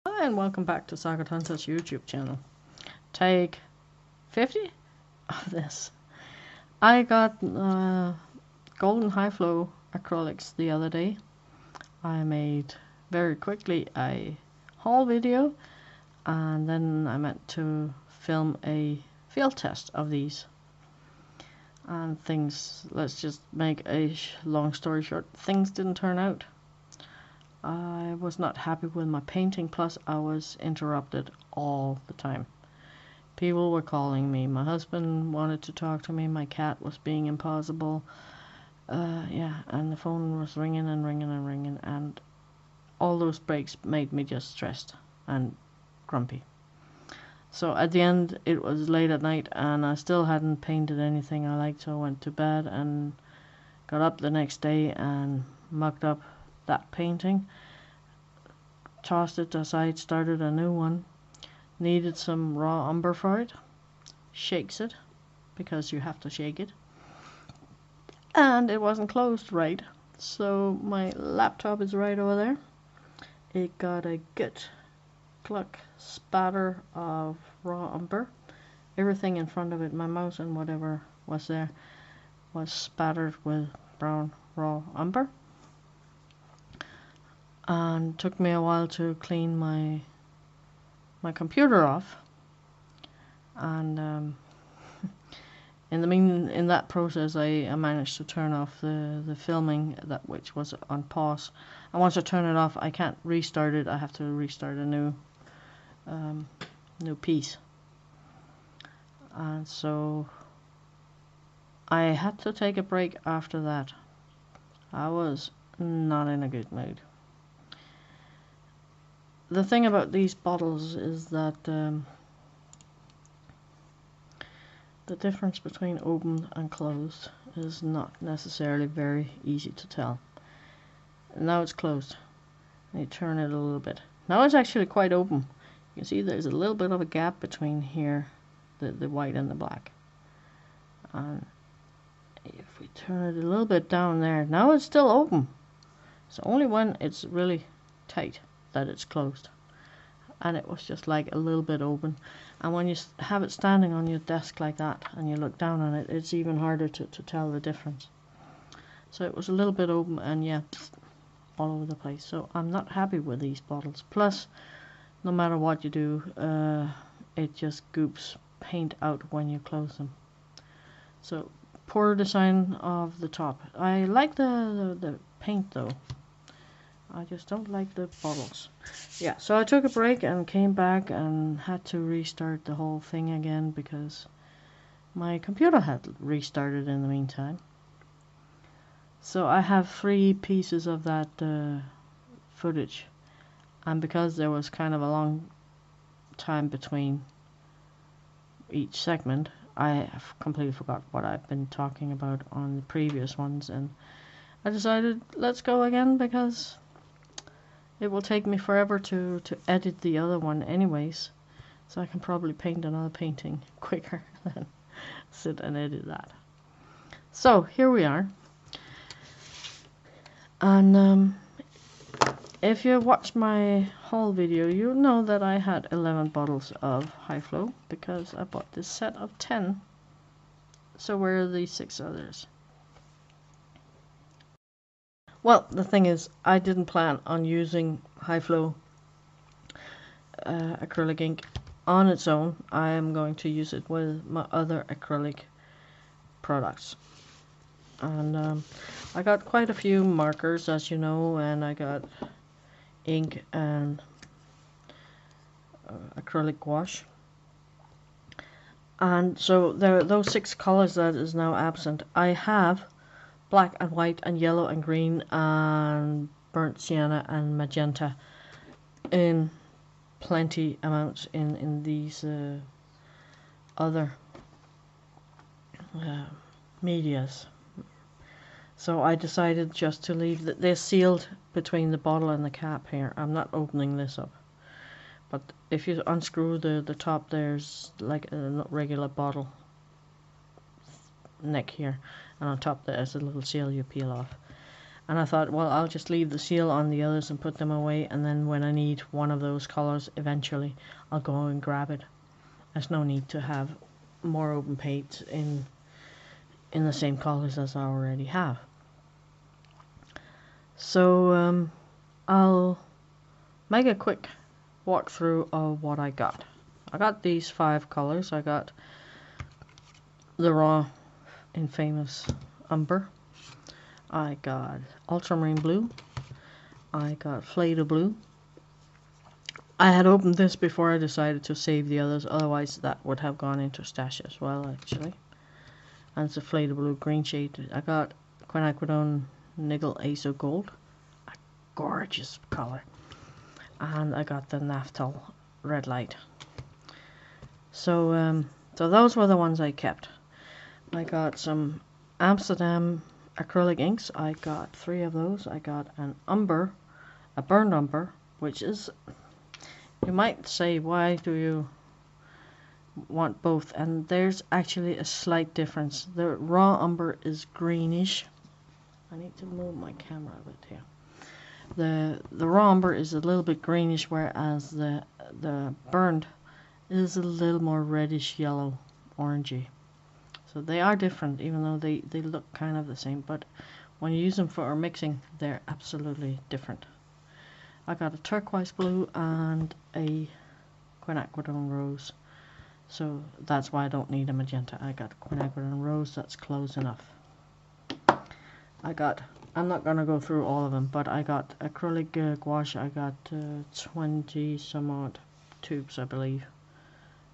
Hi and welcome back to Xargot's YouTube channel. Take 50 of this. I got golden high flow acrylics the other day. I made very quickly a haul video and then I meant to film a field test of these. And things, let's just make a long story short, things didn't turn out. I was not happy with my painting, plus I was interrupted all the time. People were calling me, my husband wanted to talk to me, my cat was being impossible. And the phone was ringing and ringing and ringing, and all those breaks made me just stressed and grumpy. So at the end, it was late at night and I still hadn't painted anything I liked, so I went to bed and got up the next day and mucked up that painting, tossed it aside, started a new one, needed some raw umber for it, shakes it, because you have to shake it, and it wasn't closed right, so my laptop is right over there. It got a good cluck spatter of raw umber, everything in front of it, my mouse and whatever was there was spattered with brown raw umber. And took me a while to clean my computer off, and in that process I managed to turn off the filming, that which was on pause, and once I turn it off I can't restart it. I have to restart a new piece, and so I had to take a break after that. I was not in a good mood. The thing about these bottles is that the difference between open and closed is not necessarily very easy to tell. Now it's closed. You turn it a little bit. Now it's actually quite open. You can see there's a little bit of a gap between here, the white and the black. And if we turn it a little bit down there, now it's still open. It's only when it's really tight that it's closed, and it was just like a little bit open. And when you have it standing on your desk like that and you look down on it, it's even harder to tell the difference. So it was a little bit open, and yeah, all over the place. So I'm not happy with these bottles. Plus, no matter what you do, it just goops paint out when you close them. So poor design of the top. I like the paint though. I just don't like the bottles. Yeah, so I took a break and came back and had to restart the whole thing again because my computer had restarted in the meantime. So I have 3 pieces of that footage, and because there was kind of a long time between each segment, I have completely forgot what I've been talking about on the previous ones, and I decided let's go again because it will take me forever to edit the other one anyways, so I can probably paint another painting quicker than sit and edit that. So here we are. And if you watched my haul video, you know that I had 11 bottles of high flow because I bought this set of 10. So where are the 6 others? Well, the thing is, I didn't plan on using high flow acrylic ink on its own. I am going to use it with my other acrylic products. And I got quite a few markers, as you know, and I got ink and acrylic gouache. And so there are those 6 colors that is now absent. I have black and white and yellow and green and burnt sienna and magenta in plenty amounts in these other medias. So I decided just to leave they're sealed between the bottle and the cap here. I'm not opening this up, but if you unscrew the top, there's like a regular bottle neck here, and on top there's a little seal you peel off. And I thought, well, I'll just leave the seal on the others and put them away, and then when I need one of those colours eventually, I'll go and grab it. There's no need to have more open paint in the same colours as I already have. So I'll make a quick walkthrough of what I got. I got these 5 colours. I got the raw infamous umber. I got ultramarine blue. I got flayed blue. I had opened this before I decided to save the others, otherwise that would have gone into stash as well, actually. And it's a flayed blue green shade. I got quinacridone nickel azo gold, a gorgeous color. And I got the naphthol red light. So those were the ones I kept. I got some Amsterdam acrylic inks. I got 3 of those. I got an umber, a burned umber, which is, you might say, why do you want both? And there's actually a slight difference. The raw umber is greenish. I need to move my camera a bit here. The raw umber is a little bit greenish, whereas the burned is a little more reddish yellow, orangey. So they are different, even though they look kind of the same, but when you use them for mixing, they're absolutely different. I got a turquoise blue and a quinacridone rose, so that's why I don't need a magenta. I got quinacridone rose, that's close enough. I'm not going to go through all of them, but I got acrylic gouache. I got 20 some odd tubes, I believe,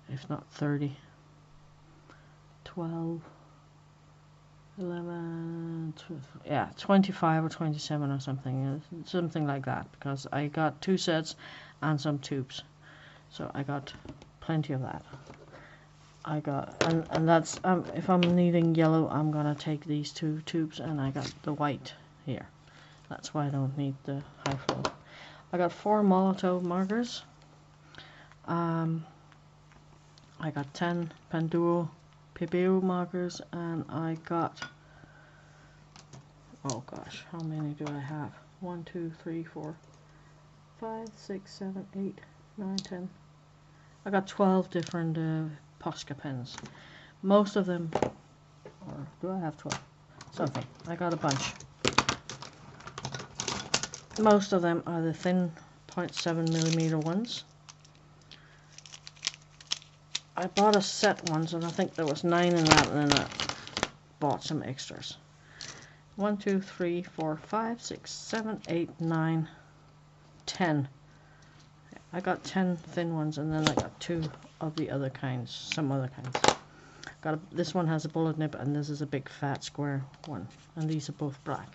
if not 30. 12, 11, 12, yeah, 25 or 27 or something like that, because I got 2 sets and some tubes, so I got plenty of that. I got, and that's, if I'm needing yellow, I'm gonna take these 2 tubes, and I got the white here. That's why I don't need the high flow. I got 4 Molotow markers. I got 10 Penduo Pebeo markers, and I got, oh gosh, how many do I have? 1, 2, 3, 4, 5, 6, 7, 8, 9, 10. I got 12 different Posca pens. Most of them, or do I have 12? Something. I got a bunch. Most of them are the thin 0.7mm ones. I bought a set once, and I think there was 9 in that, and then I bought some extras. 1, 2, 3, 4, 5, 6, 7, 8, 9, 10. I got 10 thin ones, and then I got 2 of the other kinds, some other kinds. This one has a bullet nib, and this is a big fat square one, and these are both black.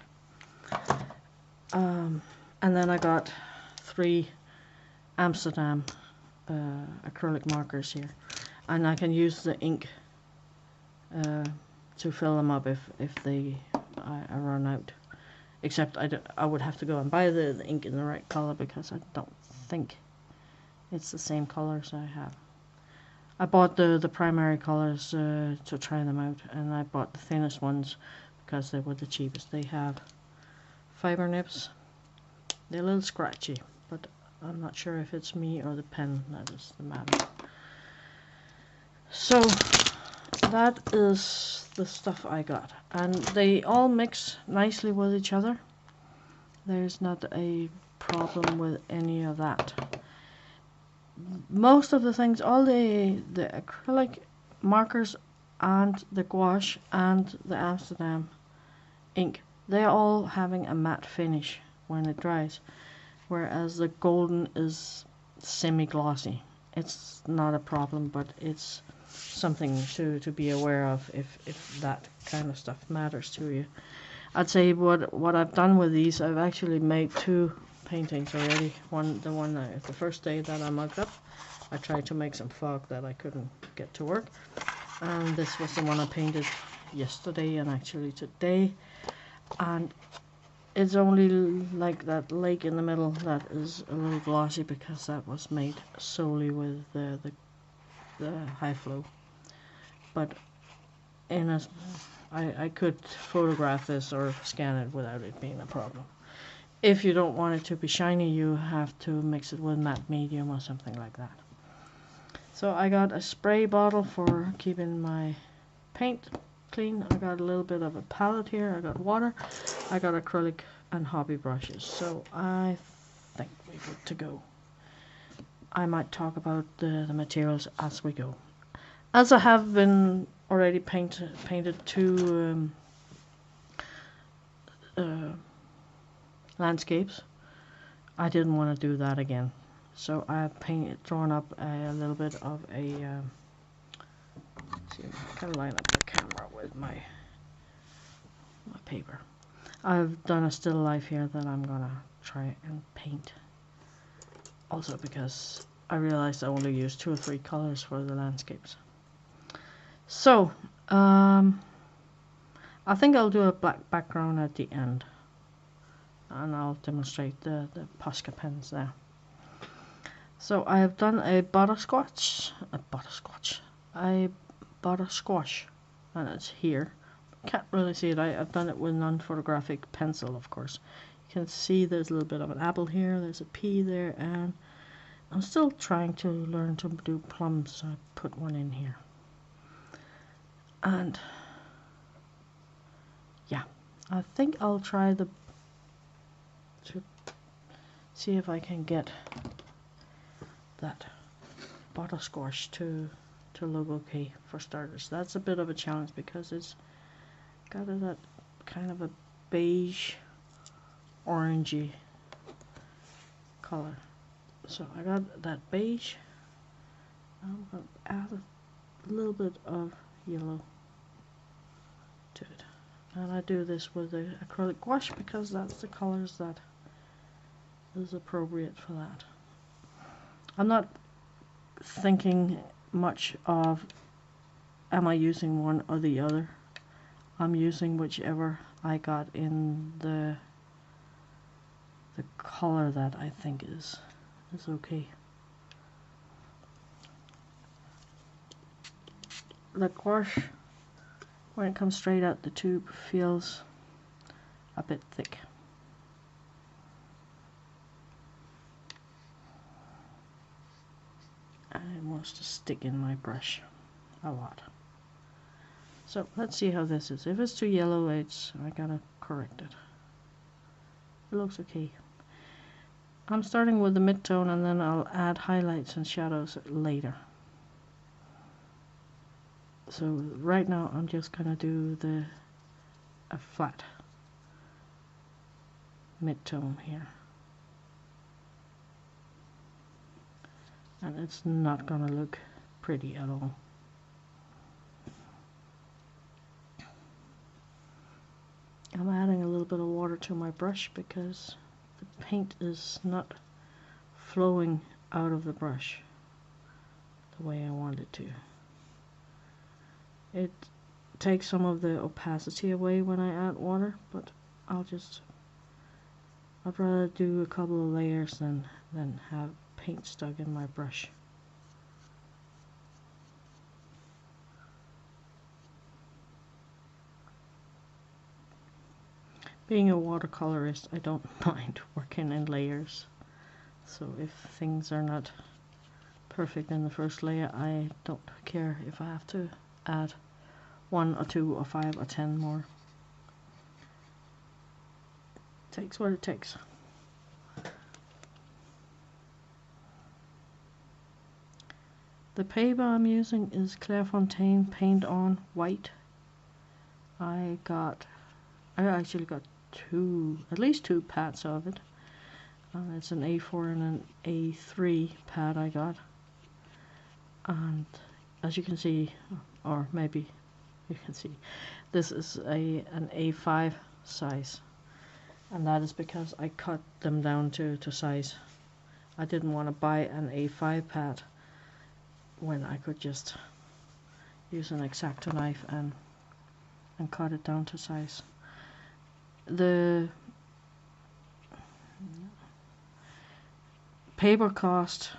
And then I got 3 Amsterdam acrylic markers here. And I can use the ink to fill them up if I run out. Except I would have to go and buy the ink in the right color, because I don't think it's the same colors I have. I bought the primary colors to try them out, and I bought the thinnest ones because they were the cheapest. They have fiber nibs. They're a little scratchy, but I'm not sure if it's me or the pen that is the matter. So that is the stuff I got, and they all mix nicely with each other. There's not a problem with any of that. Most of the things, all the acrylic markers and the gouache and the Amsterdam ink, they're all having a matte finish when it dries, whereas the golden is semi-glossy. It's not a problem, but it's something to be aware of if that kind of stuff matters to you. I'd say what I've done with these, I've actually made 2 paintings already. The first day that I mugged up, I tried to make some fog that I couldn't get to work, and this was the one I painted yesterday and actually today, and it's only like that lake in the middle that is a little glossy, because that was made solely with the high flow. But I could photograph this or scan it without it being a problem. If you don't want it to be shiny, you have to mix it with matte medium or something like that. So I got a spray bottle for keeping my paint clean. I got a little bit of a palette here. I got water. I got acrylic and hobby brushes. So I think we're good to go. I might talk about the materials as we go. As I have been already painted two landscapes, I didn't want to do that again. So I drawn up a little bit of a see, I can line up the camera with my paper. I've done a still life here that I'm gonna try and paint. Also because I realized I only used 2 or 3 colors for the landscapes. So I think I'll do a black background at the end, and I'll demonstrate the Posca pens there. So I have done a butterscotch, and it's here. Can't really see it. I've done it with non-photographic pencil, of course. You can see there's a little bit of an apple here, there's a pea there, and I'm still trying to learn to do plums, so I put one in here. And yeah, I think I'll try to see if I can get that butterscotch to look okay for starters. That's a bit of a challenge because it's got that kind of a beige orangey color. So I got that beige. I'm going to add a little bit of yellow to it, and I do this with the acrylic gouache because that's the colors that is appropriate for that. I'm not thinking much of am I using one or the other. I'm using whichever I got in the color that I think is okay. The gouache, when it comes straight out the tube, feels a bit thick. And it wants to stick in my brush a lot. So let's see how this is. If it's too yellow, I gotta correct it. It looks okay. I'm starting with the mid-tone, and then I'll add highlights and shadows later. So right now I'm just gonna do a flat mid-tone here. And it's not gonna look pretty at all. I'm adding a little bit of water to my brush because the paint is not flowing out of the brush the way I want it to. It takes some of the opacity away when I add water, but I'd rather do a couple of layers than have paint stuck in my brush. Being a watercolorist, I don't mind working in layers. So if things are not perfect in the first layer, I don't care if I have to add 1 or 2 or 5 or 10 more. It takes what it takes. The paper I'm using is Clairefontaine Paint On white. I actually got at least two pads of it. It's an A4 and an A3 pad I got. And as you can see, or maybe you can see, this is an A5 size. And that is because I cut them down to size. I didn't want to buy an A5 pad when I could just use an X-Acto knife and cut it down to size. The paper cost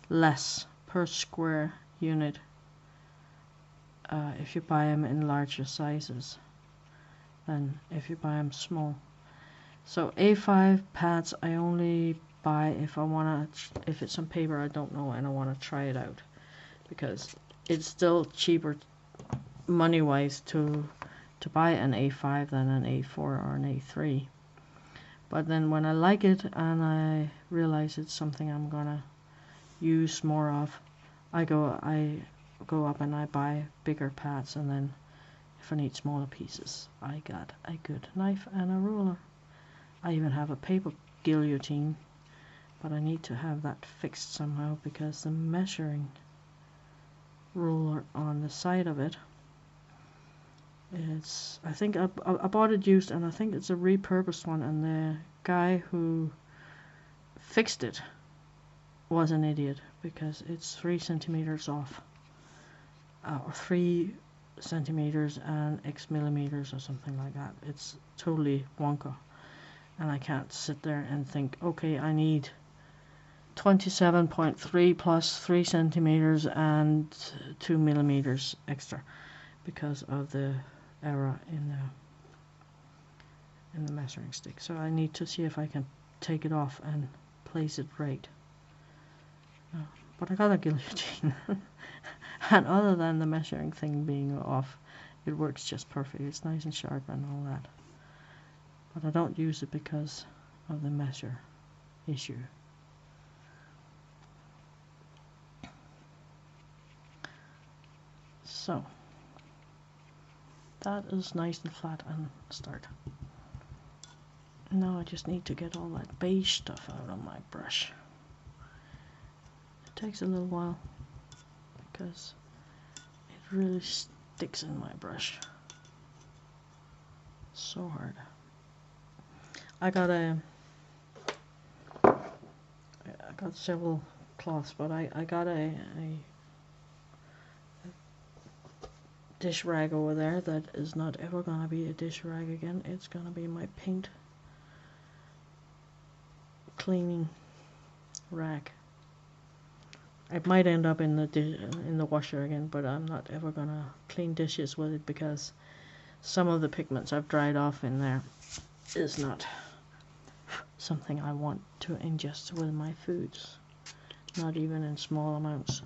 less per square unit if you buy them in larger sizes than if you buy them small. So A5 pads I only buy if I want to, if it's on paper I don't know and I want to try it out, because it's still cheaper money wise to buy an A5 than an A4 or an A3. But then when I like it and I realize it's something I'm gonna use more of, I go up and I buy bigger pads, and then if I need smaller pieces, I got a good knife and a ruler. I even have a paper guillotine, but I need to have that fixed somehow because the measuring ruler on the side of it, it's, I think I bought it used, and I think it's a repurposed one, and the guy who fixed it was an idiot because it's 3 centimeters off, or 3 centimeters and X millimeters or something like that. It's totally wonka, and I can't sit there and think, okay, I need 27.3 plus 3 centimeters and 2 millimeters extra because of the error in the measuring stick. So I need to see if I can take it off and place it right. But I got a guillotine and other than the measuring thing being off, it works just perfect. It's nice and sharp and all that, but I don't use it because of the measure issue. So that is nice and flat and start. Now I just need to get all that beige stuff out of my brush. It takes a little while because it really sticks in my brush so hard. I got several cloths, but I got a dish rag over there that is not ever gonna be a dish rag again. It's gonna be my paint cleaning rag. It might end up in the washer again, but I'm not ever gonna clean dishes with it because some of the pigments I've dried off in there is not something I want to ingest with my foods, not even in small amounts.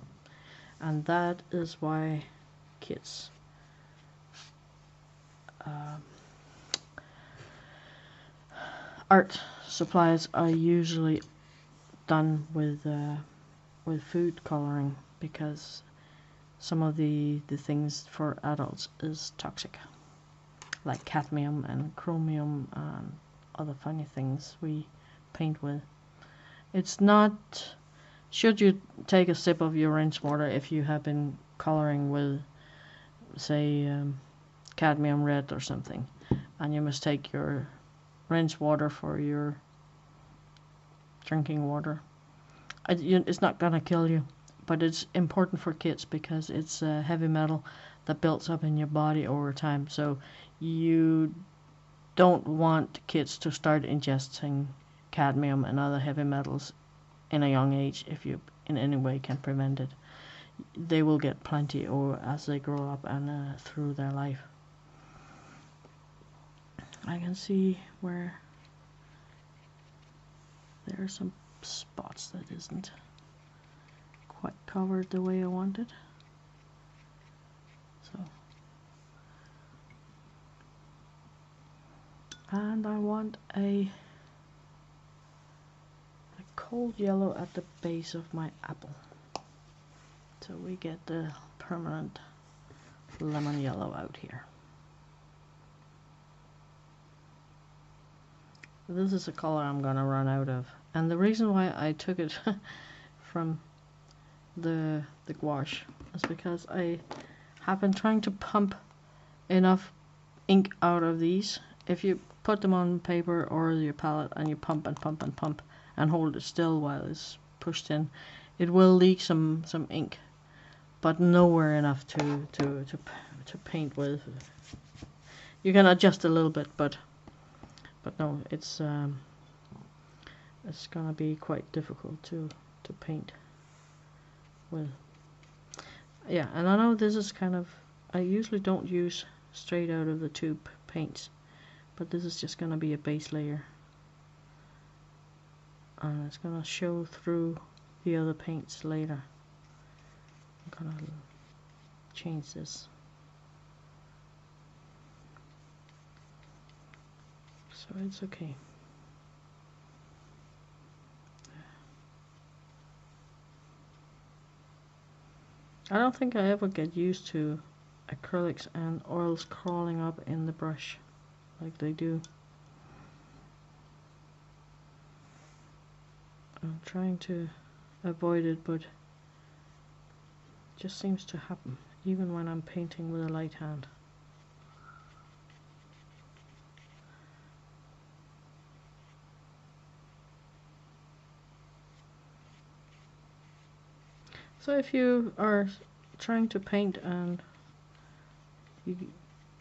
And that is why kids art supplies are usually done with food coloring, because some of the things for adults is toxic, like cadmium and chromium and other funny things we paint with. It's not, should you take a sip of your rinse water if you have been coloring with, say, cadmium red or something, and you must take your rinse water for your drinking water, it's not gonna kill you, but it's important for kids because it's a heavy metal that builds up in your body over time. So you don't want kids to start ingesting cadmium and other heavy metals in a young age if you in any way can prevent it. They will get plenty or as they grow up and through their life. I can see where there are some spots that isn't quite covered the way I wanted. So, and I want a cold yellow at the base of my apple, so we get the permanent lemon yellow out here. This is a color I'm gonna run out of, and the reason why I took it from the gouache is because I have been trying to pump enough ink out of these. If you put them on paper or your palette and you pump and pump and pump and hold it still while it's pushed in, it will leak some ink, but nowhere enough to paint with. You can adjust a little bit, but no, it's gonna be quite difficult to paint with. Yeah, and I know this is kind of I usually don't use straight out of the tube paints, but this is just going to be a base layer, and it's going to show through the other paints later. I'm going to change this so it's okay. I don't think I ever get used to acrylics and oils crawling up in the brush like they do. I'm trying to avoid it, but it just seems to happen even when I'm painting with a light hand. So if you are trying to paint and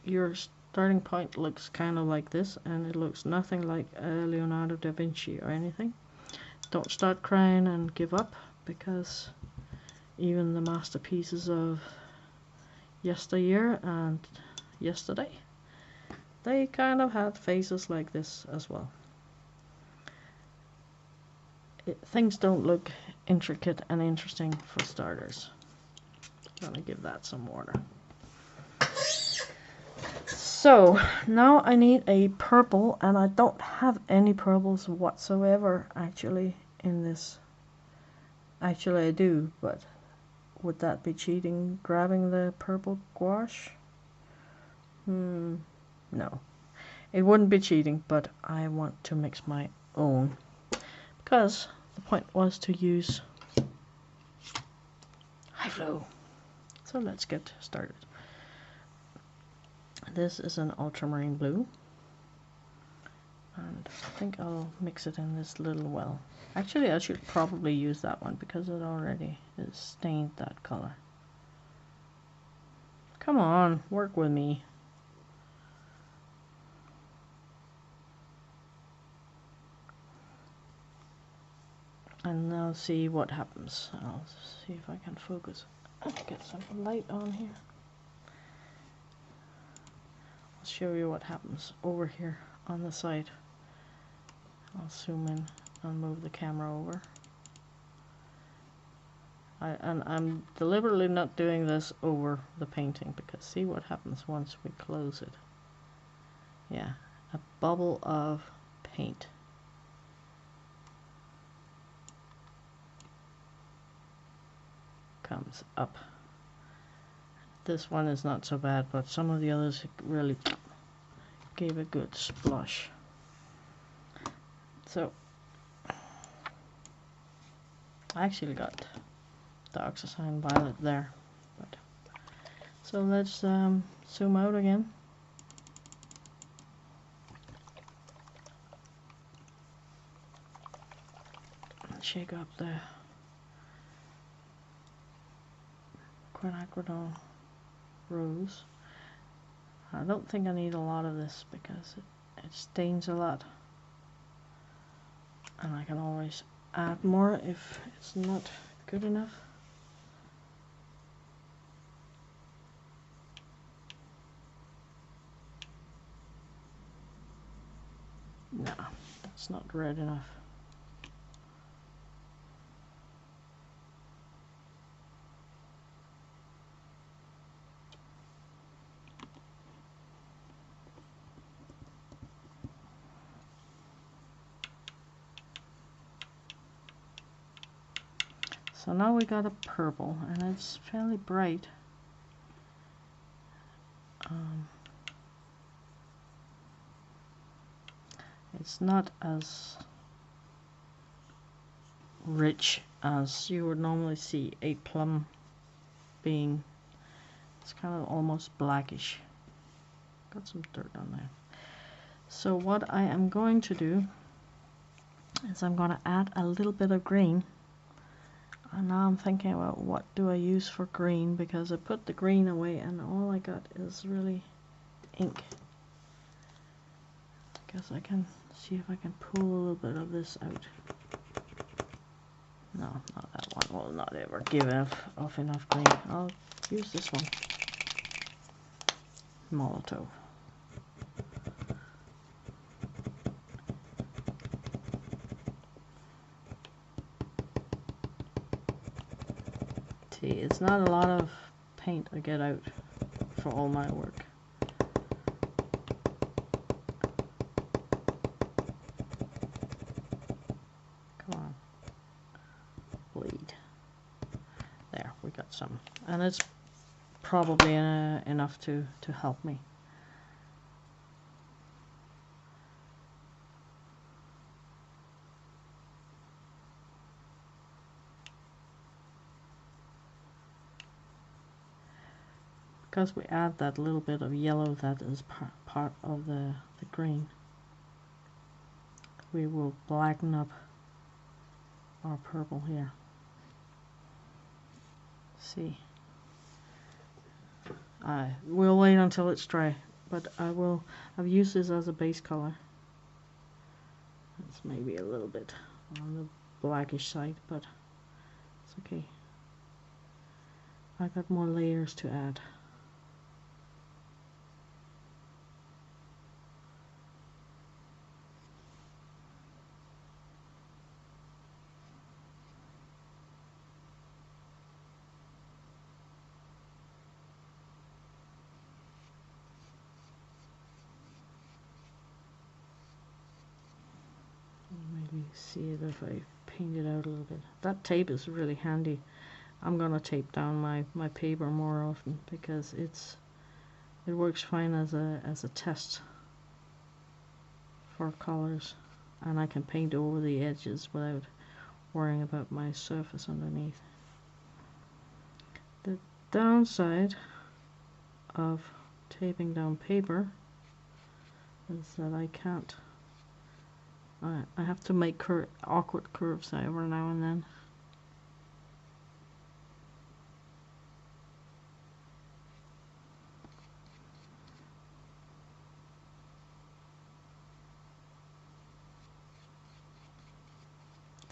your starting point looks kind of like this, and it looks nothing like Leonardo da Vinci or anything, don't start crying and give up, because even the masterpieces of yesteryear and yesterday, they kind of had faces like this as well. Things don't look intricate and interesting for starters. I'm gonna give that some water. So now I need a purple, and I don't have any purples whatsoever actually in this. Actually I do, but would that be cheating, grabbing the purple gouache? No, it wouldn't be cheating, but I want to mix my own, because the point was to use high flow. So let's get started. This is an ultramarine blue, and I think I'll mix it in this little well. Actually, I should probably use that one because it already is stained that color. Come on, work with me. And now see what happens. I'll see if I can focus. I'll get some light on here. I'll show you what happens over here on the side. I'll zoom in and move the camera over. I'm deliberately not doing this over the painting, because see what happens once we close it. Yeah, a bubble of paint. Comes up. This one is not so bad, but some of the others really gave a good splosh. So I actually got the oxycyan violet there. But so let's zoom out again. Shake up the quinacridone rose. I don't think I need a lot of this because it stains a lot, and I can always add more if it's not good enough. No, that's not red enough. So now we got a purple, and it's fairly bright. It's not as rich as you would normally see a plum being. It's kind of almost blackish. Got some dirt on there. So what I am going to do is I'm going to add a little bit of green. And now I'm thinking about what do I use for green, because I put the green away and all I got is really ink. I guess I can see if I can pull a little bit of this out. No, not that one. Will not ever give off enough green. I'll use this one. Molotov. See, it's not a lot of paint I get out for all my work. Come on. Bleed. There, we got some. And it's probably enough to help me. Because we add that little bit of yellow that is part of the green, we will blacken up our purple here. See, we'll wait until it's dry, but I've used this as a base color. It's maybe a little bit on the blackish side, but it's okay. I got more layers to add. Maybe see it if I paint it out a little bit. That tape is really handy. I'm gonna tape down my paper more often because it works fine as a test for colors, and I can paint over the edges without worrying about my surface underneath. The downside of taping down paper is that I can't. I have to make awkward curves every now and then.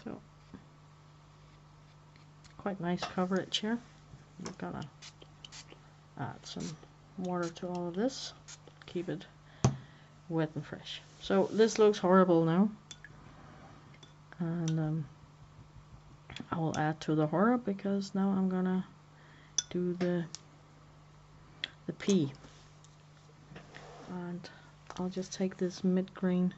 So, quite nice coverage here. We're gonna add some water to all of this, keep it wet and fresh. So this looks horrible now, and I will add to the horror because now I'm gonna do the pea, and I'll just take this mid green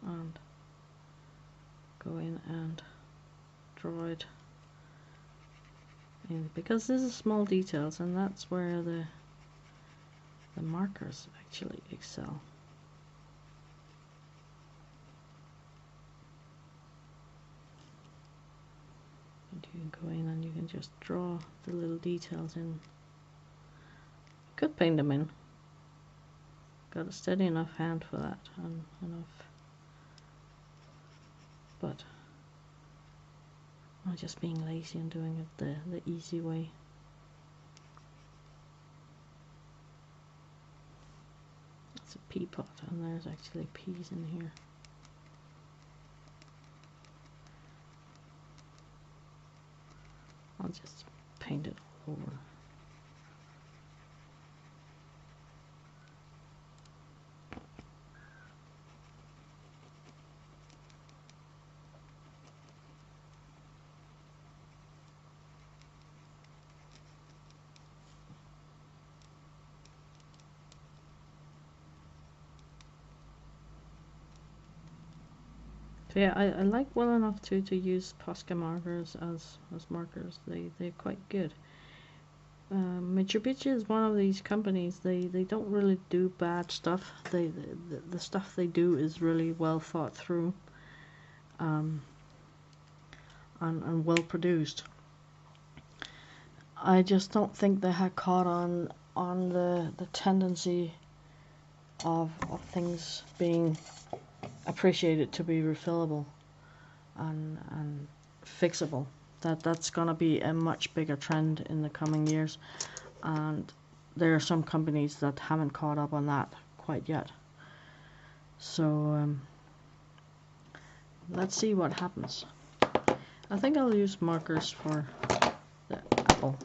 and go in and draw it in, because this is small details, and that's where the markers actually excel. And you can go in and you can just draw the little details in. You could paint them in. Got a steady enough hand for that, and enough. But I'm just being lazy and doing it the easy way. It's a pea pot, and there's actually peas in here. I'll just paint it all over. So yeah, I like well enough to use Posca markers as markers. They're quite good. Mitsubishi is one of these companies. They don't really do bad stuff. The stuff they do is really well thought through, and well produced. I just don't think they had caught on the tendency of things being appreciated to be refillable and fixable. That's gonna be a much bigger trend in the coming years, and there are some companies that haven't caught up on that quite yet. So let's see what happens. I think I'll use markers for the apple.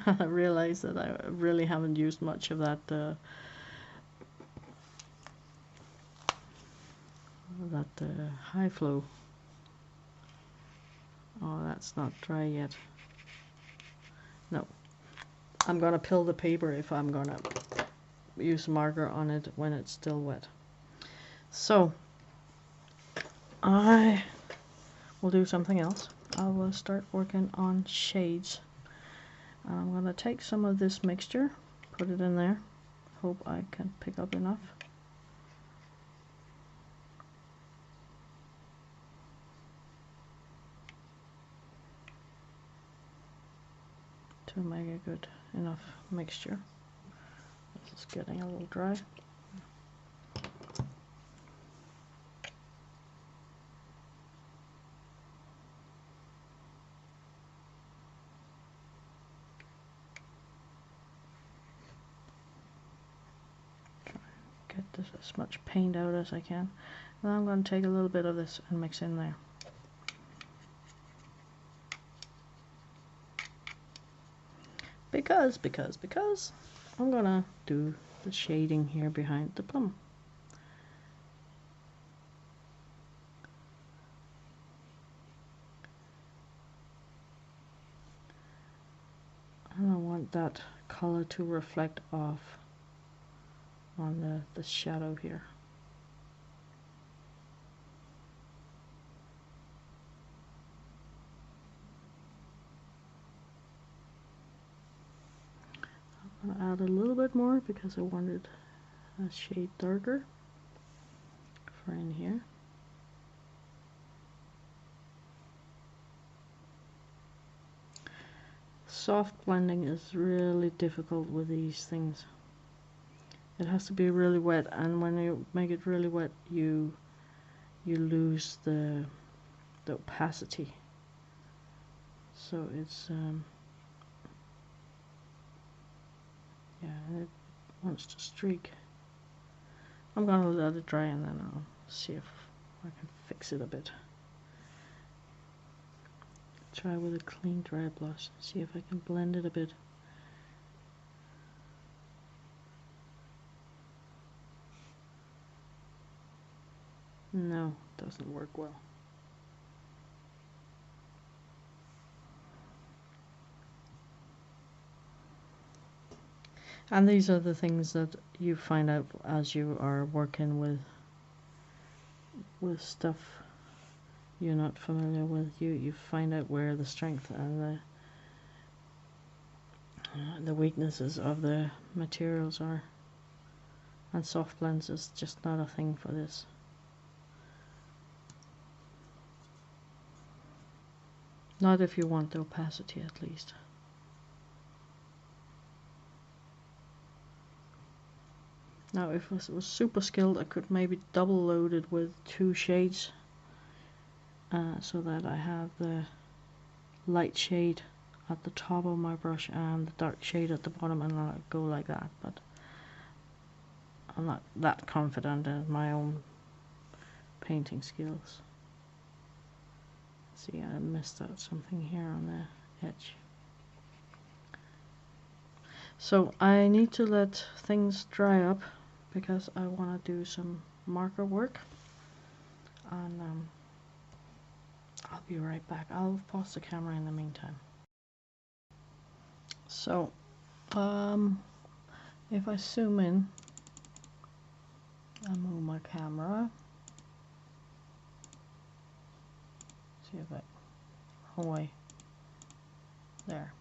I realized that I really haven't used much of that high flow. Oh, that's not dry yet. No. I'm gonna peel the paper if I'm gonna use marker on it when it's still wet. So I will do something else. I will start working on shades. I'm gonna take some of this mixture, put it in there. Hope I can pick up enough. To make a good enough mixture. This is getting a little dry. Get this as much paint out as I can. And I'm going to take a little bit of this and mix in there. Because I'm going to do the shading here behind the plum. And I want that color to reflect off on the shadow here. I'm going to add a little bit more because I wanted a shade darker for in here. Soft blending is really difficult with these things. It has to be really wet, and when you make it really wet, you lose the opacity. So it's yeah, it wants to streak. I'm gonna let it dry and then I'll see if I can fix it a bit. Try with a clean dry brush, see if I can blend it a bit. No, it doesn't work well. And these are the things that you find out as you are working with stuff you're not familiar with. You find out where the strength and the weaknesses of the materials are. And soft blends is just not a thing for this. Not if you want the opacity, at least. Now if I was super skilled, I could maybe double load it with 2 shades so that I have the light shade at the top of my brush and the dark shade at the bottom, and I'll go like that, but I'm not that confident in my own painting skills. See, I missed out something here on the edge. So I need to let things dry up because I want to do some marker work, and I'll be right back. I'll pause the camera in the meantime. So if I zoom in and move my camera, see if I away there,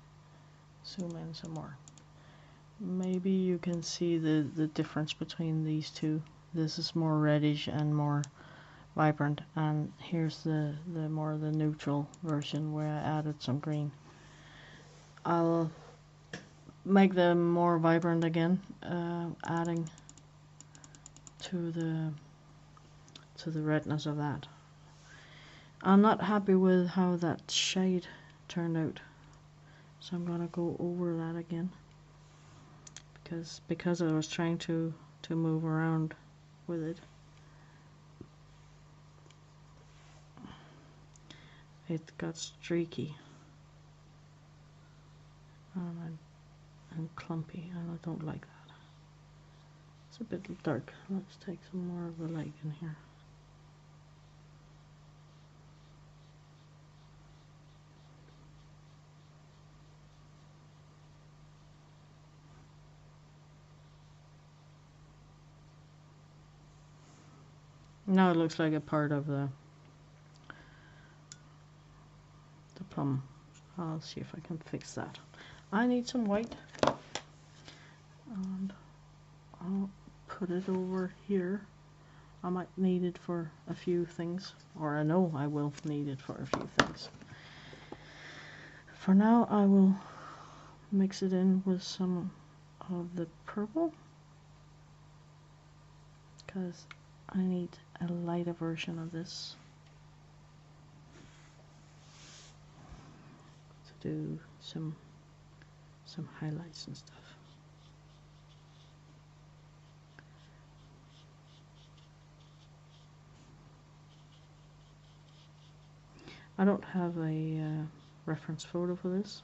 zoom in some more. Maybe you can see the difference between these two. This is more reddish and more vibrant, and here's the more the neutral version where I added some green. I'll make them more vibrant again, adding to the redness of that. I'm not happy with how that shade turned out, so I'm gonna go over that again. Because I was trying to move around with it, it got streaky. and clumpy, and I don't like that. It's a bit dark. Let's take some more of the light in here. Now it looks like a part of the plum. I'll see if I can fix that. I need some white, and I'll put it over here. I might need it for a few things, or I know I will need it for a few things. For now, I will mix it in with some of the purple, because I need a lighter version of this to do some highlights and stuff. I don't have a reference photo for this.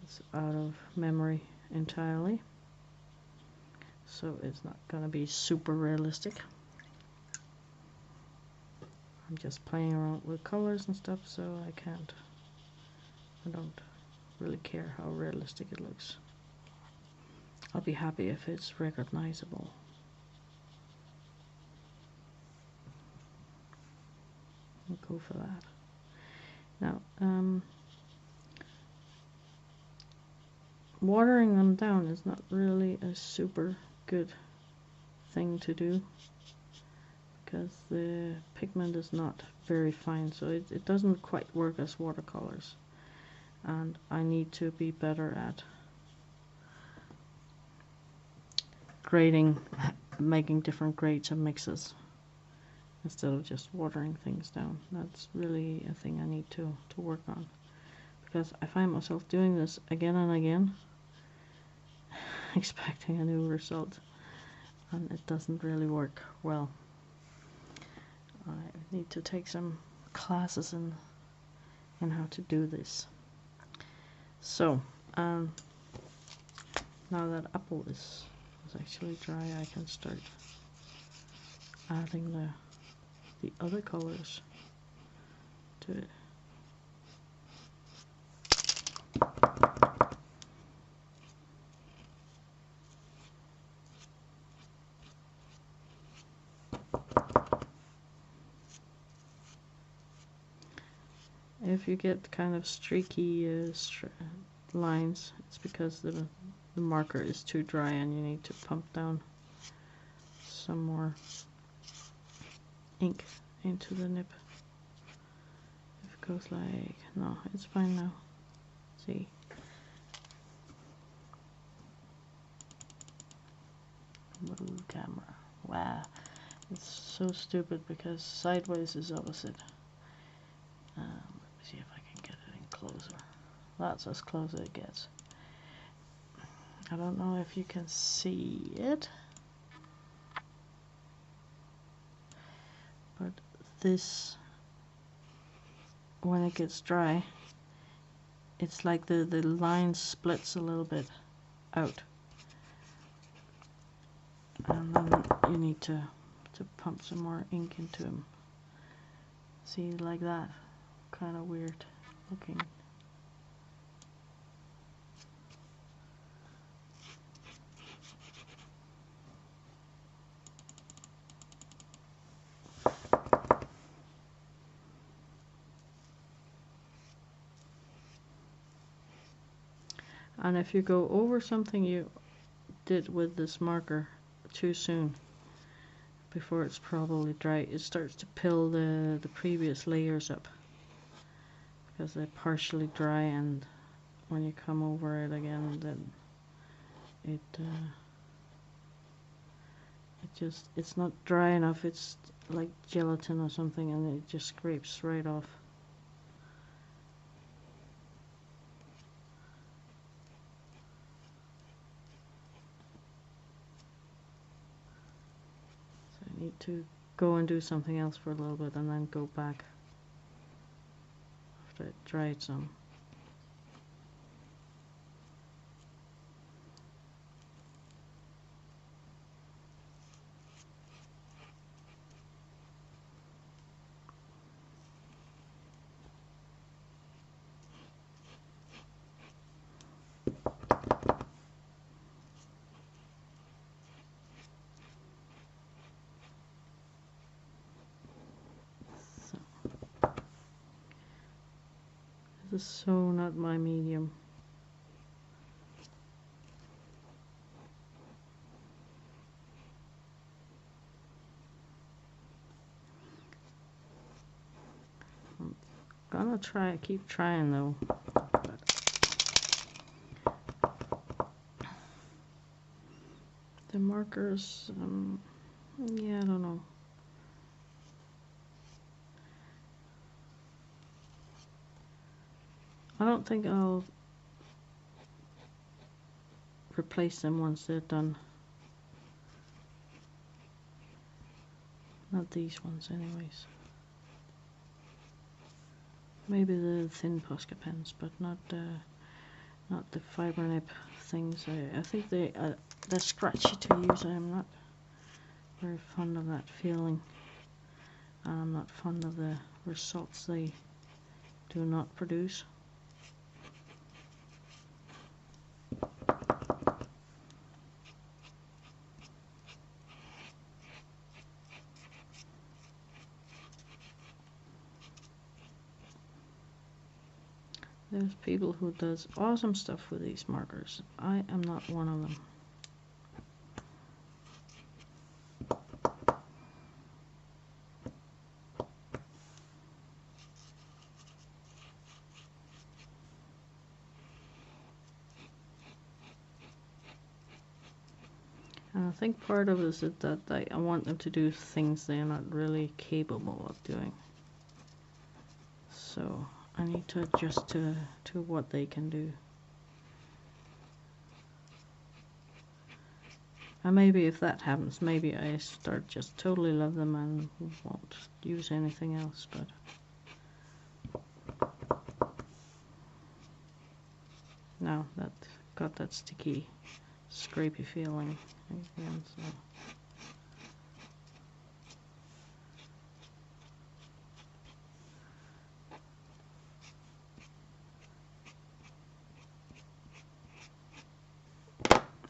It's out of memory entirely, so it's not going to be super realistic. I'm just playing around with colors and stuff, so I don't really care how realistic it looks. I'll be happy if it's recognizable. I'll go for that. Now, watering them down is not really a super good thing to do, because the pigment is not very fine, so it doesn't quite work as watercolors, and I need to be better at grading, making different grades and mixes instead of just watering things down. That's really a thing I need to work on, because I find myself doing this again and again expecting a new result, and it doesn't really work well. I need to take some classes in how to do this. So now that apple is actually dry, I can start adding the other colors to it. If you get kind of streaky lines, it's because the marker is too dry and you need to pump down some more ink into the nib. If it goes like, no, it's fine now. See? Move camera. Wow. It's so stupid because sideways is opposite. Let me see if I can get it in closer. That's as close as it gets. I don't know if you can see it, but this, when it gets dry, it's like the line splits a little bit out, and then you need to pump some more ink into them. See, like that, kind of weird looking. And if you go over something you did with this marker too soon, before it's probably dry, it starts to pill the previous layers up, because they're partially dry, and when you come over it again, then it's not dry enough. It's like gelatin or something, and it just scrapes right off. Need to go and do something else for a little bit and then go back after it dried some. is so not my medium. I'm gonna try, keep trying though. The markers, yeah, I don't know. I don't think I'll replace them once they're done. Not these ones anyways. Maybe the thin Posca pens, but not the fiber nib things. I think they're scratchy to use. I'm not very fond of that feeling. I'm not fond of the results they do not produce. There's people who does awesome stuff with these markers. I am not one of them. And I think part of it is that I want them to do things they're not really capable of doing. So I need to adjust to what they can do. And maybe if that happens, maybe I start just totally love them and won't use anything else, but now that got that sticky, scrapey feeling again, so.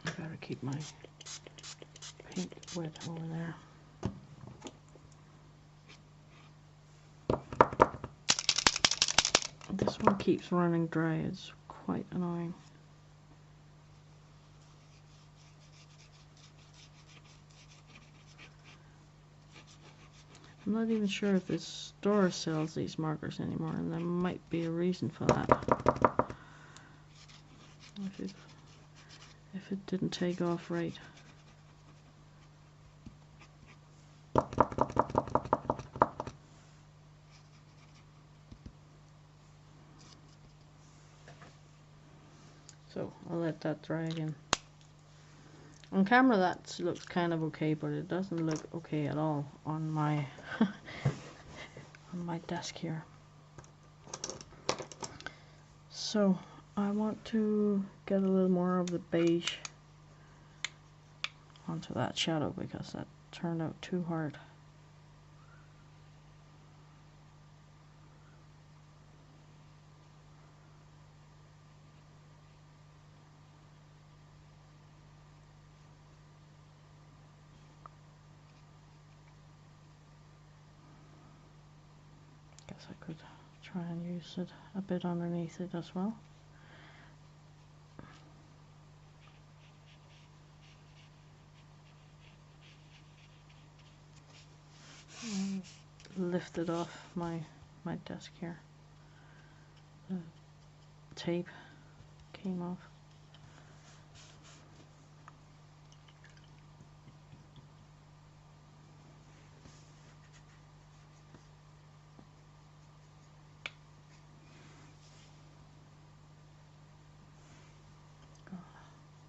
I better keep my paint wet over there. This one keeps running dry, it's quite annoying. I'm not even sure if this store sells these markers anymore, and there might be a reason for that. If it didn't take off right. So I'll let that dry again. On camera that looks kind of okay, but it doesn't look okay at all on my on my desk here. So I want to get a little more of the beige onto that shadow because that turned out too hard. Guess I could try and use it a bit underneath it as well. And lift it off my desk here. The tape came off.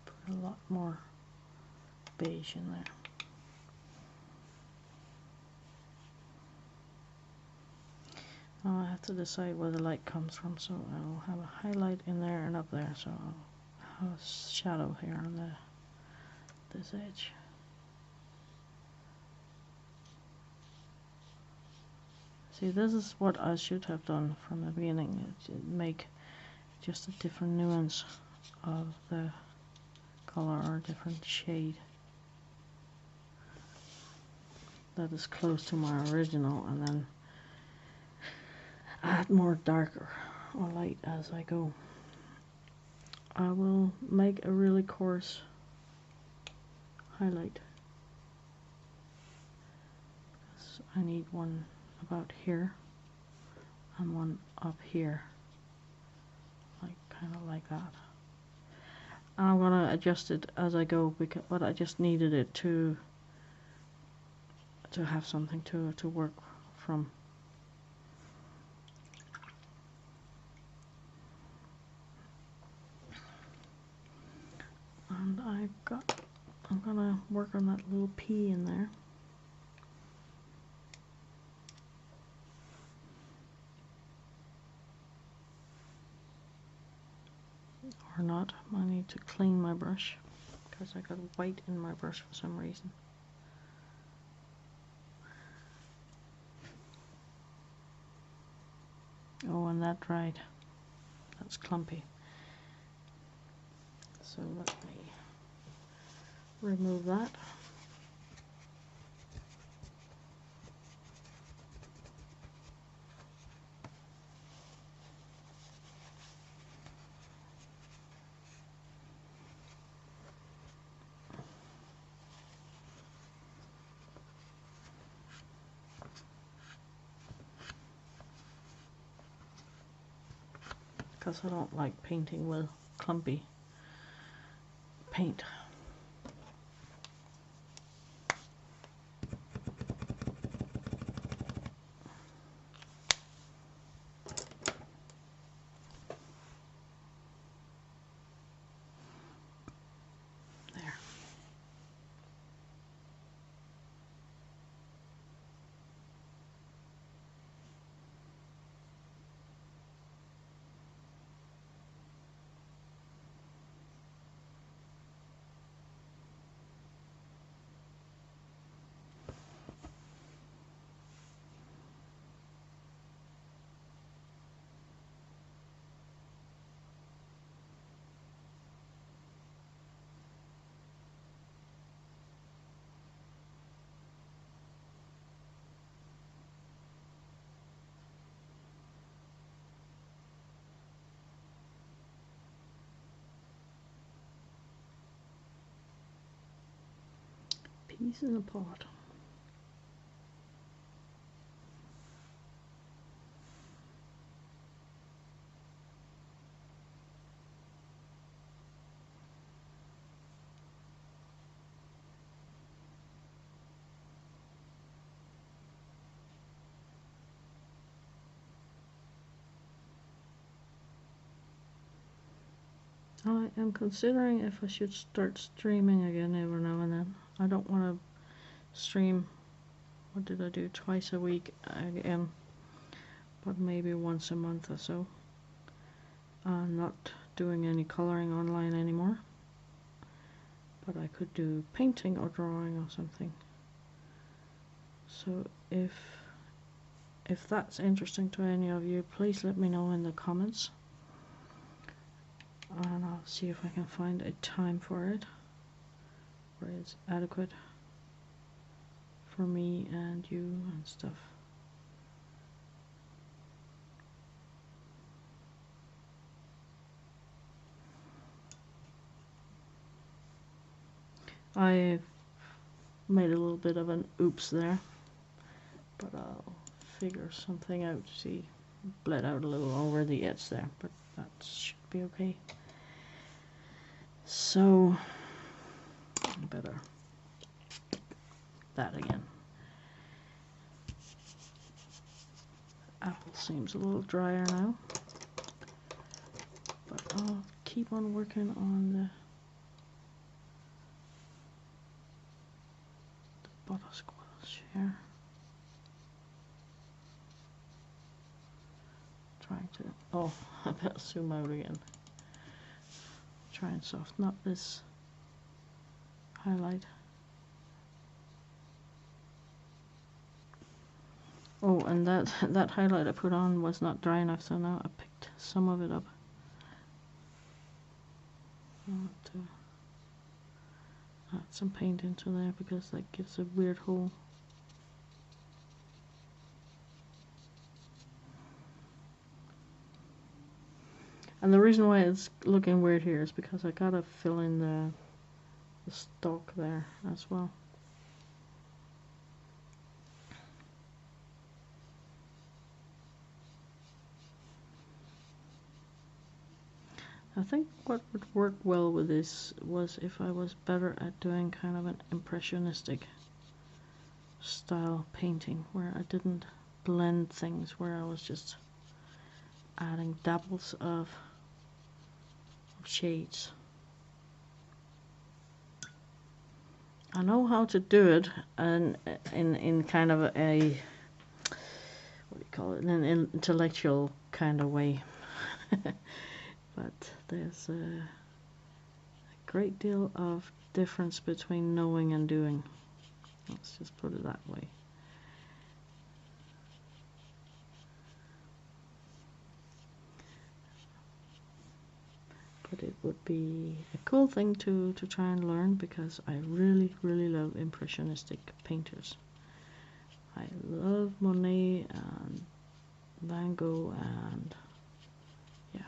Put a lot more beige in there. I have to decide where the light comes from, so I'll have a highlight in there and up there, so I'll have a shadow here on this edge. See, this is what I should have done from the beginning, make just a different nuance of the color or a different shade that is close to my original, and then add more darker or light as I go. I will make a really coarse highlight. So I need one about here and one up here, like kind of like that. And I'm gonna adjust it as I go, because but I just needed it to have something to work from. And I'm gonna work on that little P in there. Or not, I need to clean my brush because I got white in my brush for some reason. Oh, and that dried. That's clumpy. So let me remove that. Because I don't like painting with clumpy paint. There. Peas in a pot. I am considering if I should start streaming again every now and then. I don't want to stream, what did I do, twice a week again, but maybe once a month or so. I'm not doing any coloring online anymore, but I could do painting or drawing or something. So if that's interesting to any of you, please let me know in the comments, and I'll see if I can find a time for it where it's adequate for me and you and stuff. I made a little bit of an oops there, but I'll figure something out. See, bled out a little over the edge there, but that should be okay. So better that again. Apple seems a little drier now, but I'll keep on working on the butter squash here. Trying to, oh, I better zoom out again. Try and soften up this highlight. Oh, and that highlight I put on was not dry enough, so now I picked some of it up. I want to add some paint into there because that gives a weird hole. And the reason why it's looking weird here is because I gotta fill in the stalk there as well. I think what would work well with this was if I was better at doing kind of an impressionistic style painting where I didn't blend things, where I was just adding dabbles of shades. I know how to do it, and in kind of a what do you call it, in an intellectual kind of way. But there's a great deal of difference between knowing and doing. Let's just put it that way. But it would be a cool thing to try and learn, because I really, really love impressionistic painters. I love Monet and Van Gogh and yeah,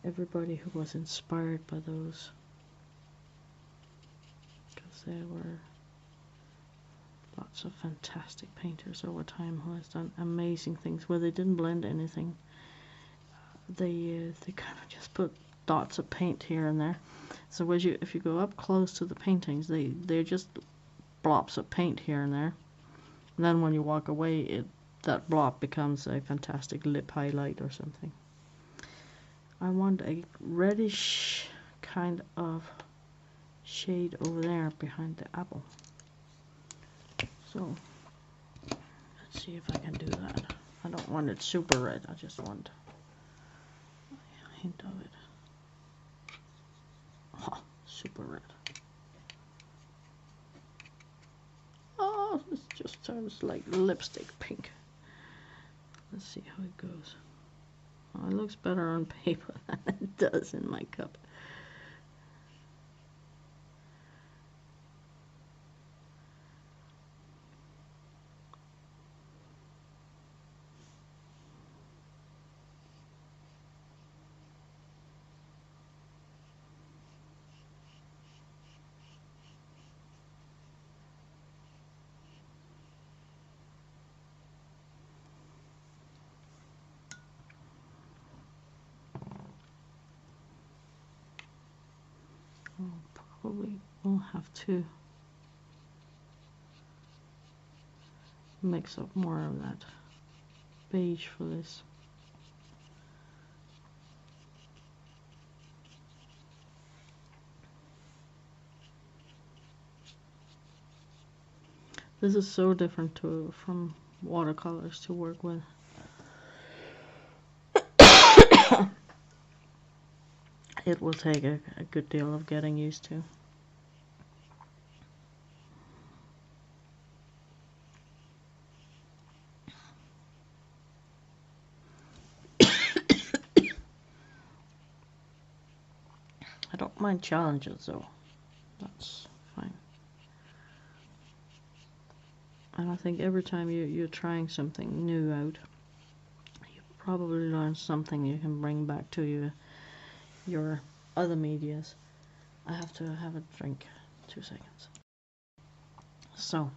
everybody who was inspired by those, because there were lots of fantastic painters over time who has done amazing things where they didn't blend anything. They kind of just put dots of paint here and there. So if you go up close to the paintings, they're just blobs of paint here and there. And then when you walk away, that blob becomes a fantastic lip highlight or something. I want a reddish kind of shade over there behind the apple. So let's see if I can do that. I don't want it super red, I just want a hint of it. Oh, super red. Oh, this just sounds like lipstick pink. Let's see how it goes. Oh, it looks better on paper than it does in my cup. Probably will have to mix up more of that beige for this. This is so different from watercolors to work with. It will take a good deal of getting used to. I don't mind challenges though, that's fine. And I think every time you're trying something new out, you probably learn something you can bring back to your other medias. I have to have a drink. 2 seconds. So,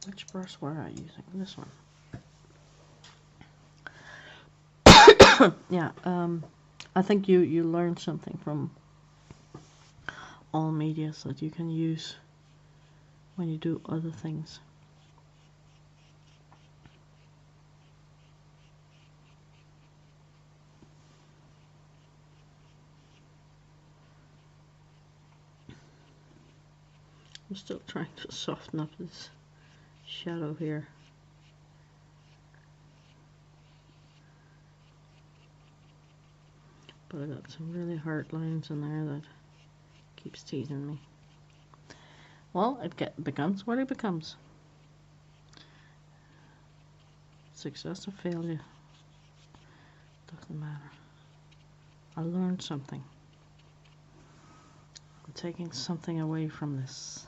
which brush were I using? This one. Yeah, I think you learn something from all medias that you can use when you do other things. I'm still trying to soften up this shadow here. But I got some really hard lines in there that keeps teasing me. Well, it becomes what it becomes. Success or failure, doesn't matter. I learned something. I'm taking something away from this.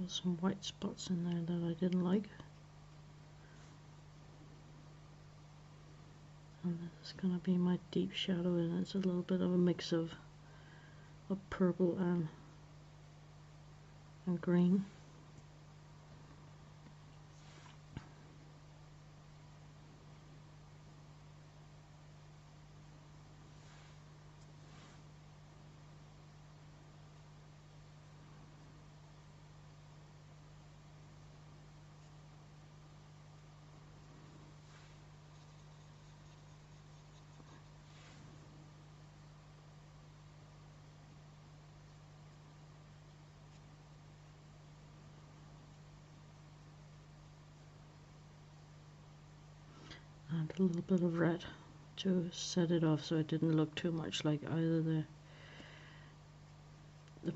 There was some white spots in there that I didn't like. And this is going to be my deep shadow, and it's a little bit of a mix of purple and green. And a little bit of red to set it off so it didn't look too much like either the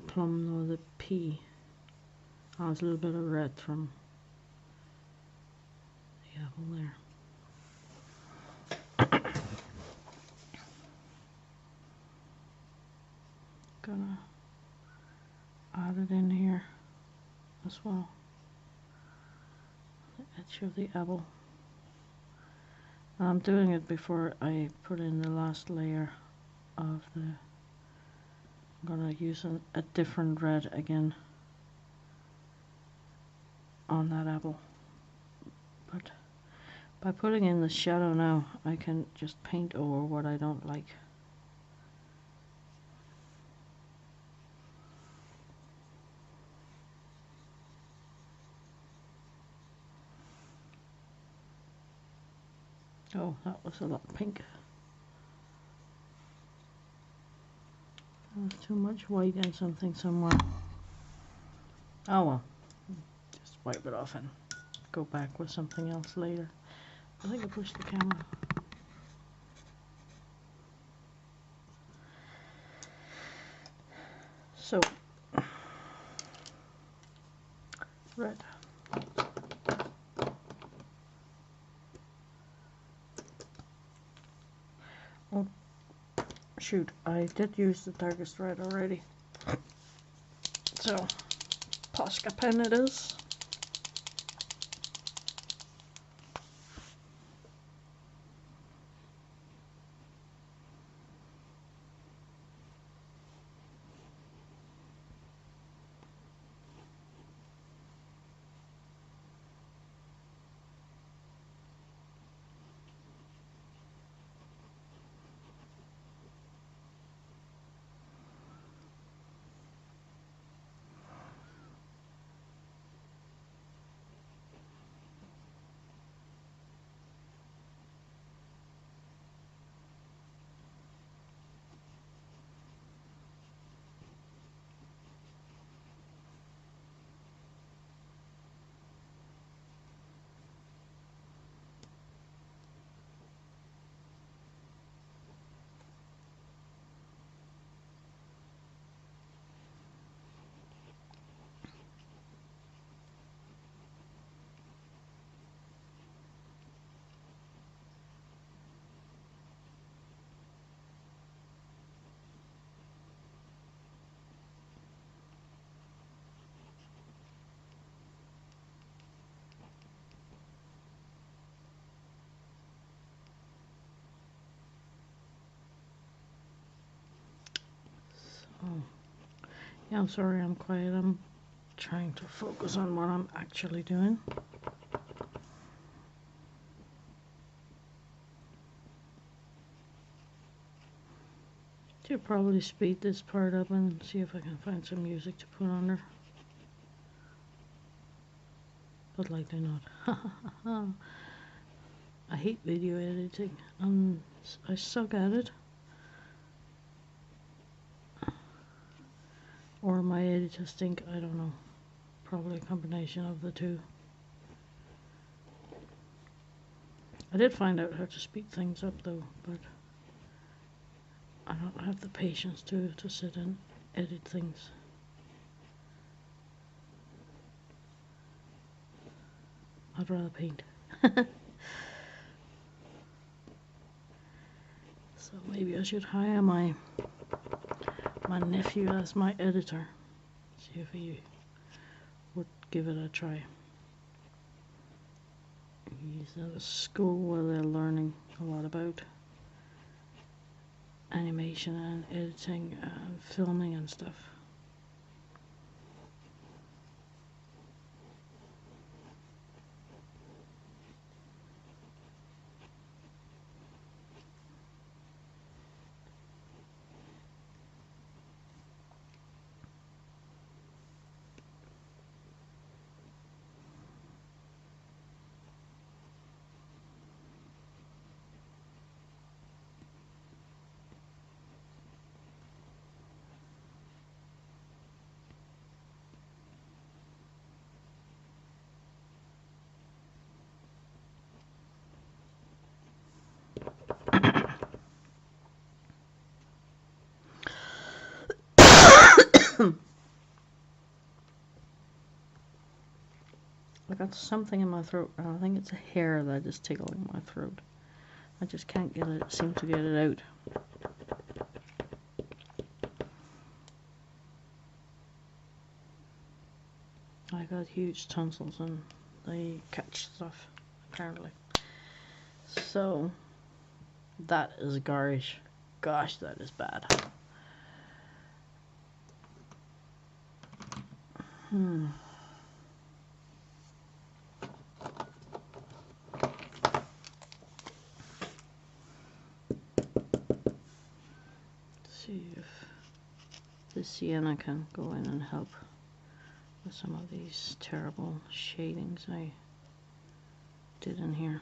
plum nor the pea. Oh, it's a little bit of red from the apple there. Gonna add it in here as well, the edge of the apple. I'm doing it before I put in the last layer of the, I'm gonna use a different red again on that apple, but by putting in the shadow now I can just paint over what I don't like. Oh, that was a lot pink. That was too much white and something somewhere. Oh well, just wipe it off and go back with something else later. I think I pushed the camera. So, red. Oh, shoot, I did use the darkest red already. So, Posca pen it is. Oh, yeah, I'm sorry I'm quiet. I'm trying to focus on what I'm actually doing. Should probably speed this part up and see if I can find some music to put on there. But likely not. I hate video editing. I suck at it. Or my editors think, I don't know. Probably a combination of the two. I did find out how to speed things up though, but I don't have the patience to sit and edit things. I'd rather paint. So maybe I should hire my nephew as my editor. See if he would give it a try. He's at a school where they're learning a lot about animation and editing and filming and stuff. I got something in my throat, and I think it's a hair that is tickling my throat. I just can't get it, seem to get it out. I got huge tonsils and they catch stuff, apparently. So, that is garish. Gosh, that is bad. See if the sienna can go in and help with some of these terrible shadings I did in here.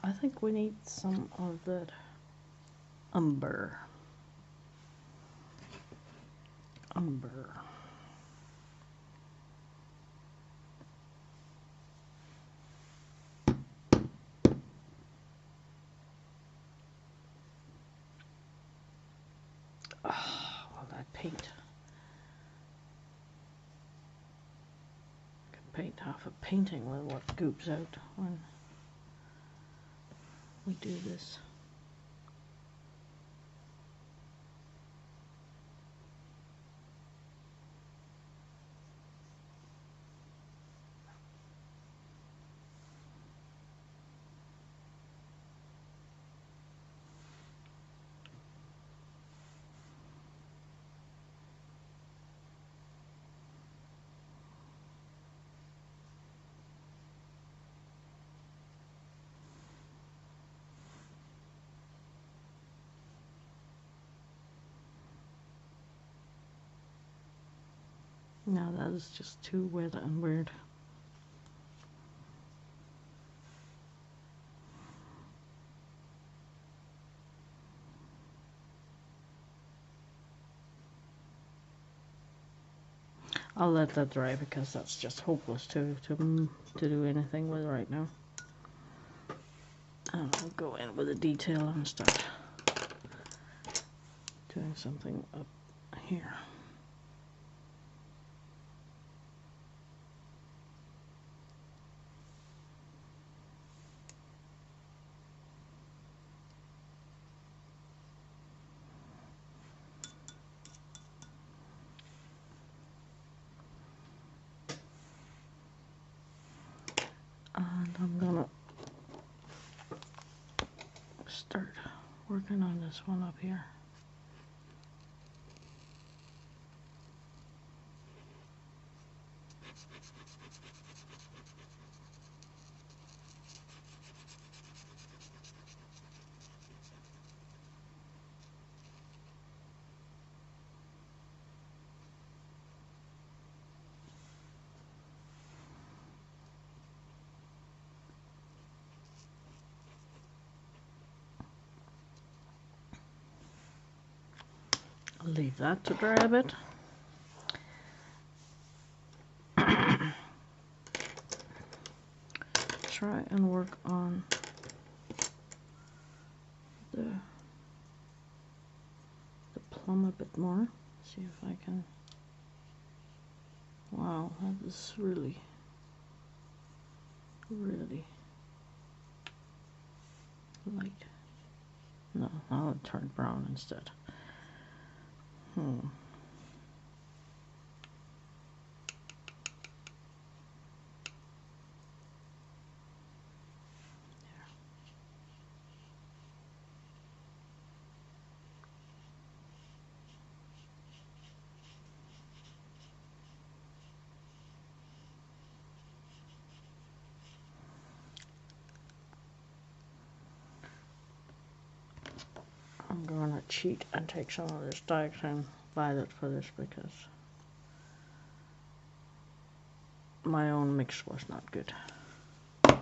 I think we need some of that umber. Oh, well, that paint. I can paint half a painting with what goops out when we do this. No, that is just too wet and weird. I'll let that dry because that's just hopeless to do anything with right now. And I'll go in with the detail and start doing something up here. And I'm gonna start working on this one up here. I'll leave that to dry a bit. Try and work on the plum a bit more. See if I can. Wow, that is really light. No, I'll turn brown instead. I'm going to cheat and take some of this diagram violet for this because my own mix was not good. I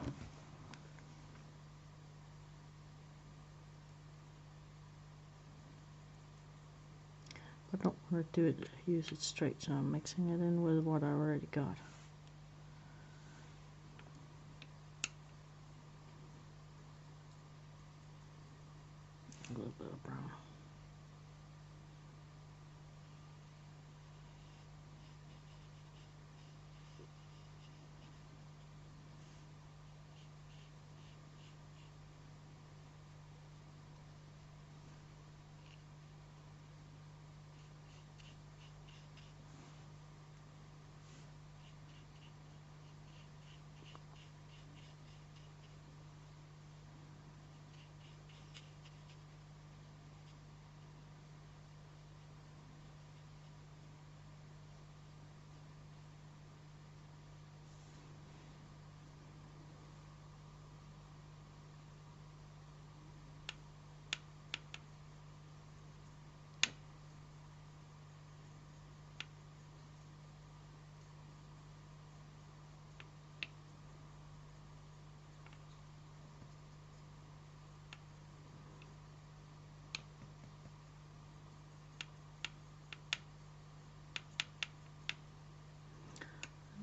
don't want to use it straight, so I'm mixing it in with what I already got. A little bit of brown.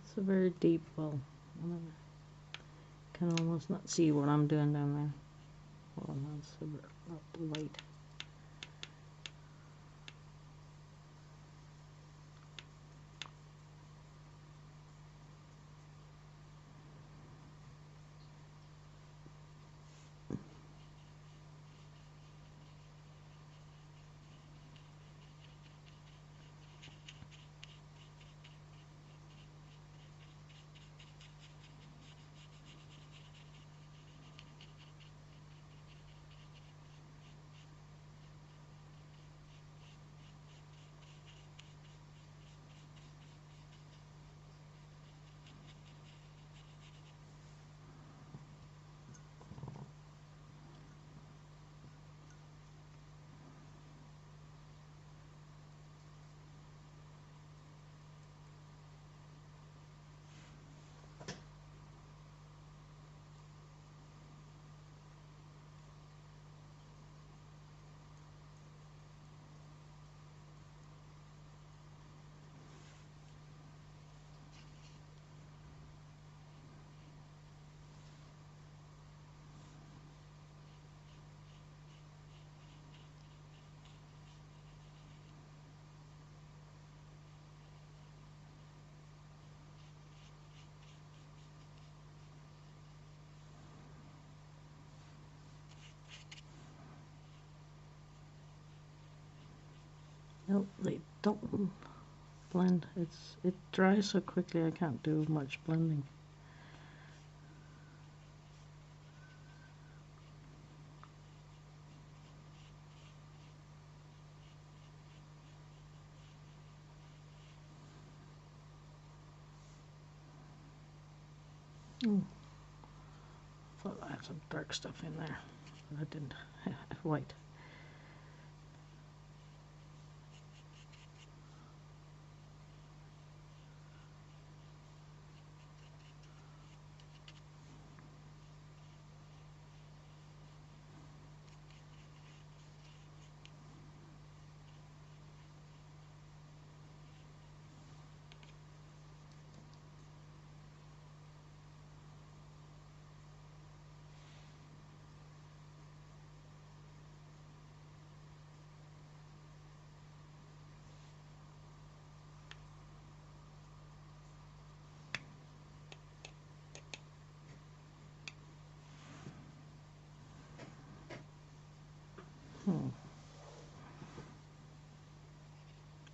It's a very deep well. I can almost not see what I'm doing down there. Well, that's a bit not light. Nope, they don't blend. It dries so quickly I can't do much blending. Ooh. Thought I had some dark stuff in there, but I didn't. White.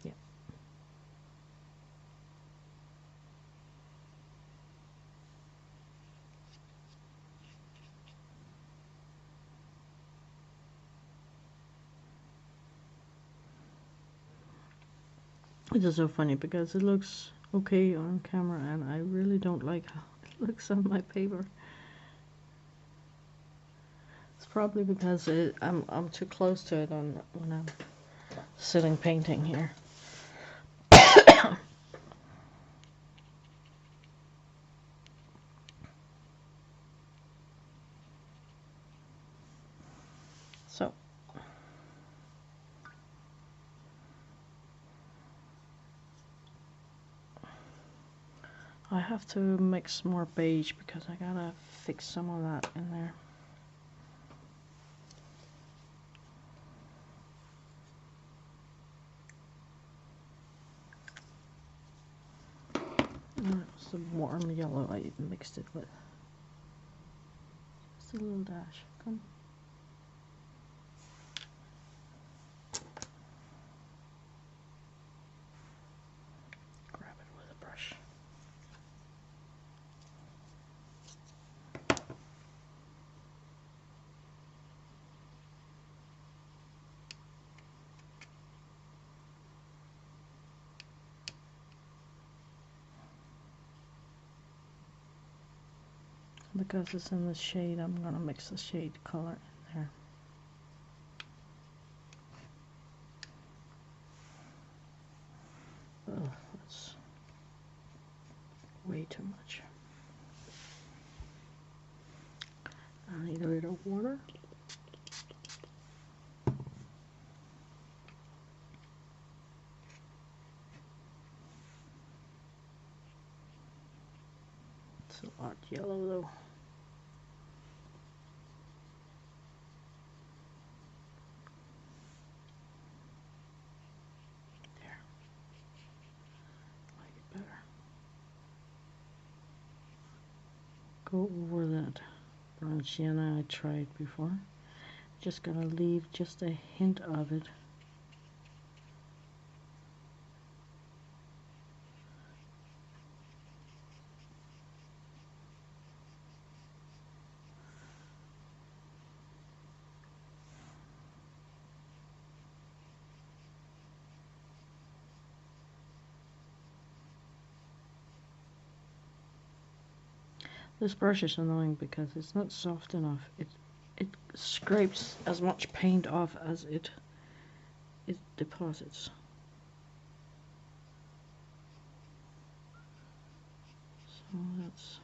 Yeah. It is so funny because it looks okay on camera and I really don't like how it looks on my paper. It's probably because I'm too close to it when I'm sitting painting here. So I have to mix more beige because I gotta fix some of that in there. It's a warm yellow I mixed it with. Just a little dash. Come. Grab it with a brush. Because it's in the shade, I'm gonna mix the shade color in there. Oh, that's way too much. I need a little water. It's a lot yellow though. There. I like it better. Go over that brown sienna I tried before. Just gonna leave just a hint of it. This brush is annoying because it's not soft enough. It scrapes as much paint off as it deposits. So that's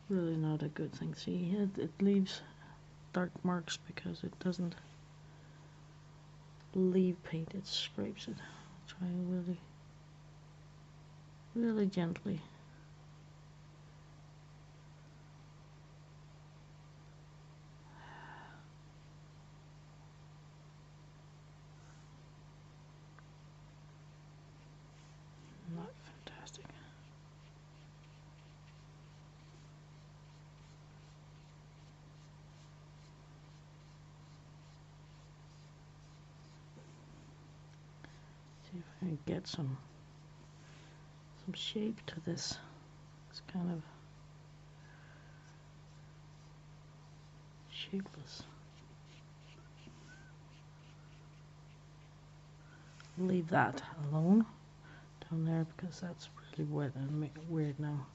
really not a good thing. See, it leaves dark marks because it doesn't leave paint, it scrapes it. Try really, really gently. Not fantastic. See if I can get some shape to this. It's kind of shapeless. Leave that alone down there because that's really wet and weird now.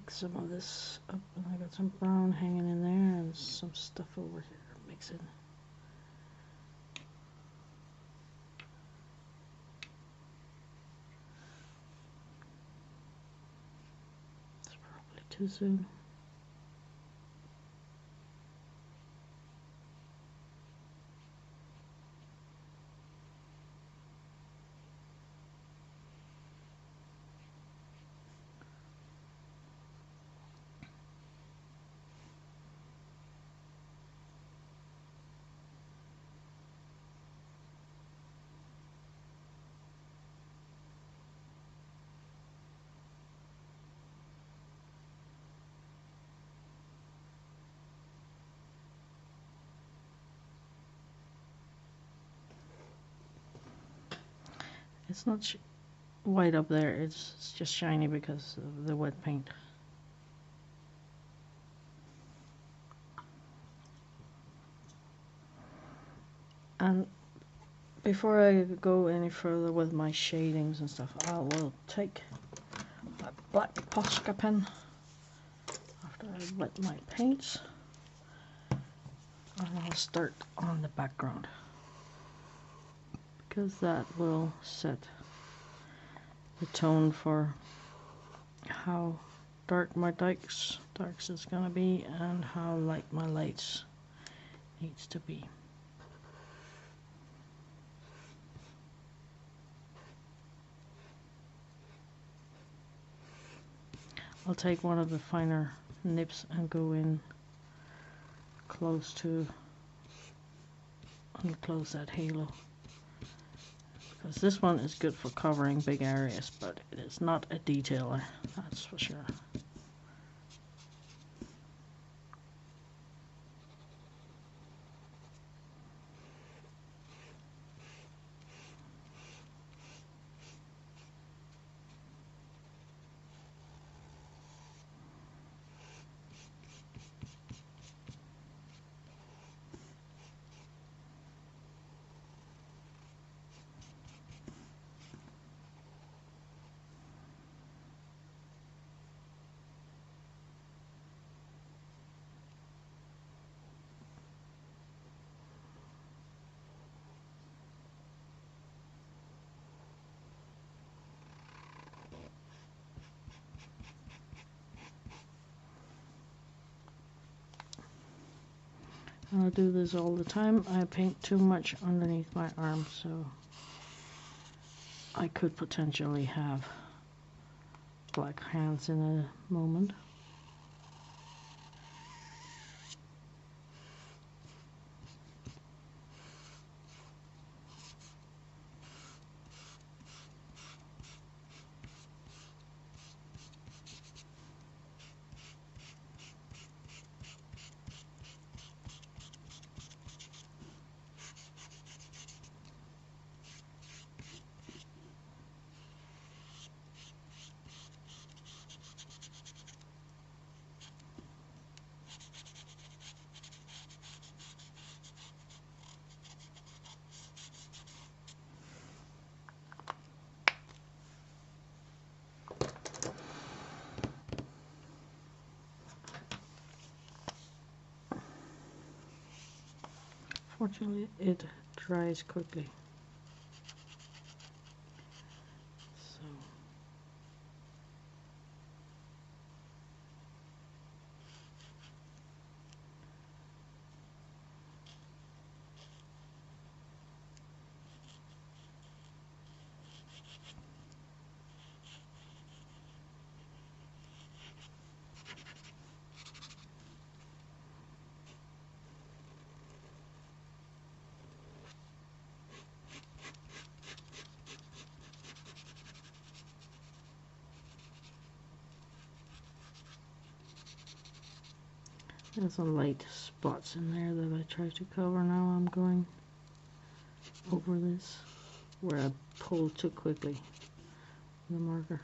pick some of this up, and I got some brown hanging in there and some stuff over here. Mix it. It's probably too soon. It's not white up there, it's just shiny because of the wet paint. And before I go any further with my shadings and stuff, I will take a black Posca pen after I wet my paints, and I'll start on the background, because that will set the tone for how dark my darks is going to be and how light my lights needs to be. I'll take one of the finer nips and go in close to and close that halo, because this one is good for covering big areas, but it is not a detailer, that's for sure. I do this all the time. I paint too much underneath my arm, so I could potentially have black hands in a moment. Fortunately, it dries quickly. So there's some light spots in there that I try to cover. Now I'm going over this where I pulled too quickly with the marker.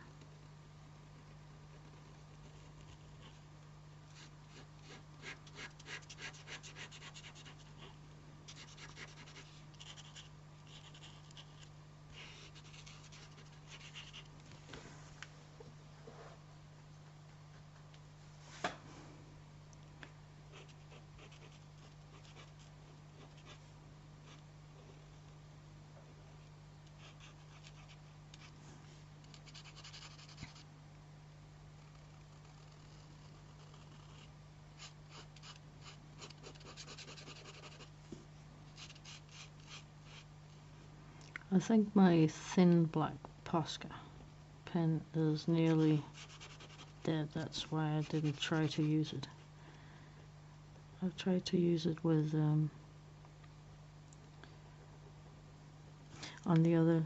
I think my thin black Posca pen is nearly dead. That's why I didn't try to use it. I've tried to use it with on the other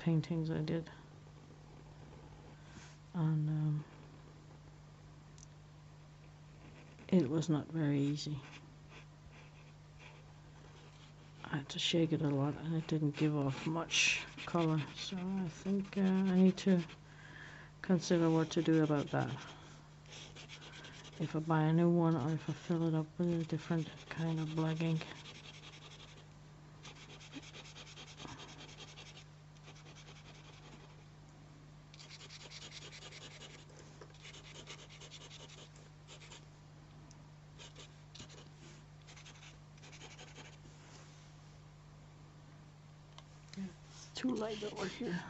paintings I did, and it was not very easy. I had to shake it a lot and it didn't give off much color, so I think I need to consider what to do about that. If I buy a new one or if I fill it up with a different kind of black ink. It's too light over here.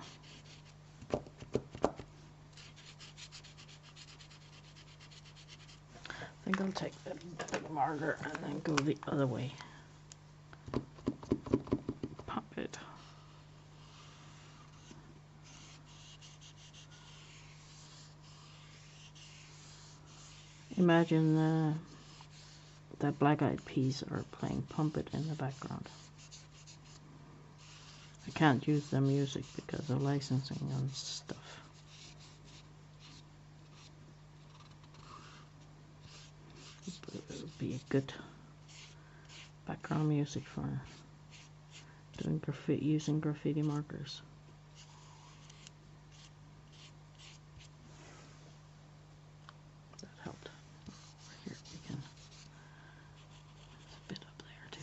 I think I'll take the big marker and then go the other way. Pop it. Imagine that black-eyed peas are playing Pump It in the background. I can't use their music because of licensing and stuff. But it would be a good background music for doing graffiti, using graffiti markers. That helped. Here we can. There's a bit up there too.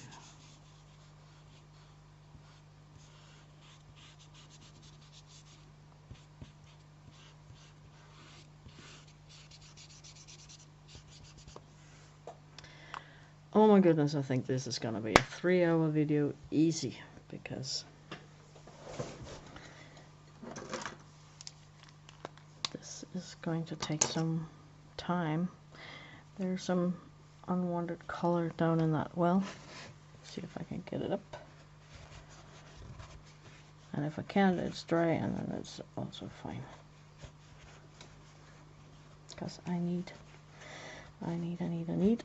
Oh my goodness, I think this is gonna be a 3-hour video easy, because this is going to take some time. There's some unwanted color down in that well. See if I can get it up. And if I can't, it's dry, and then it's also fine. Because I need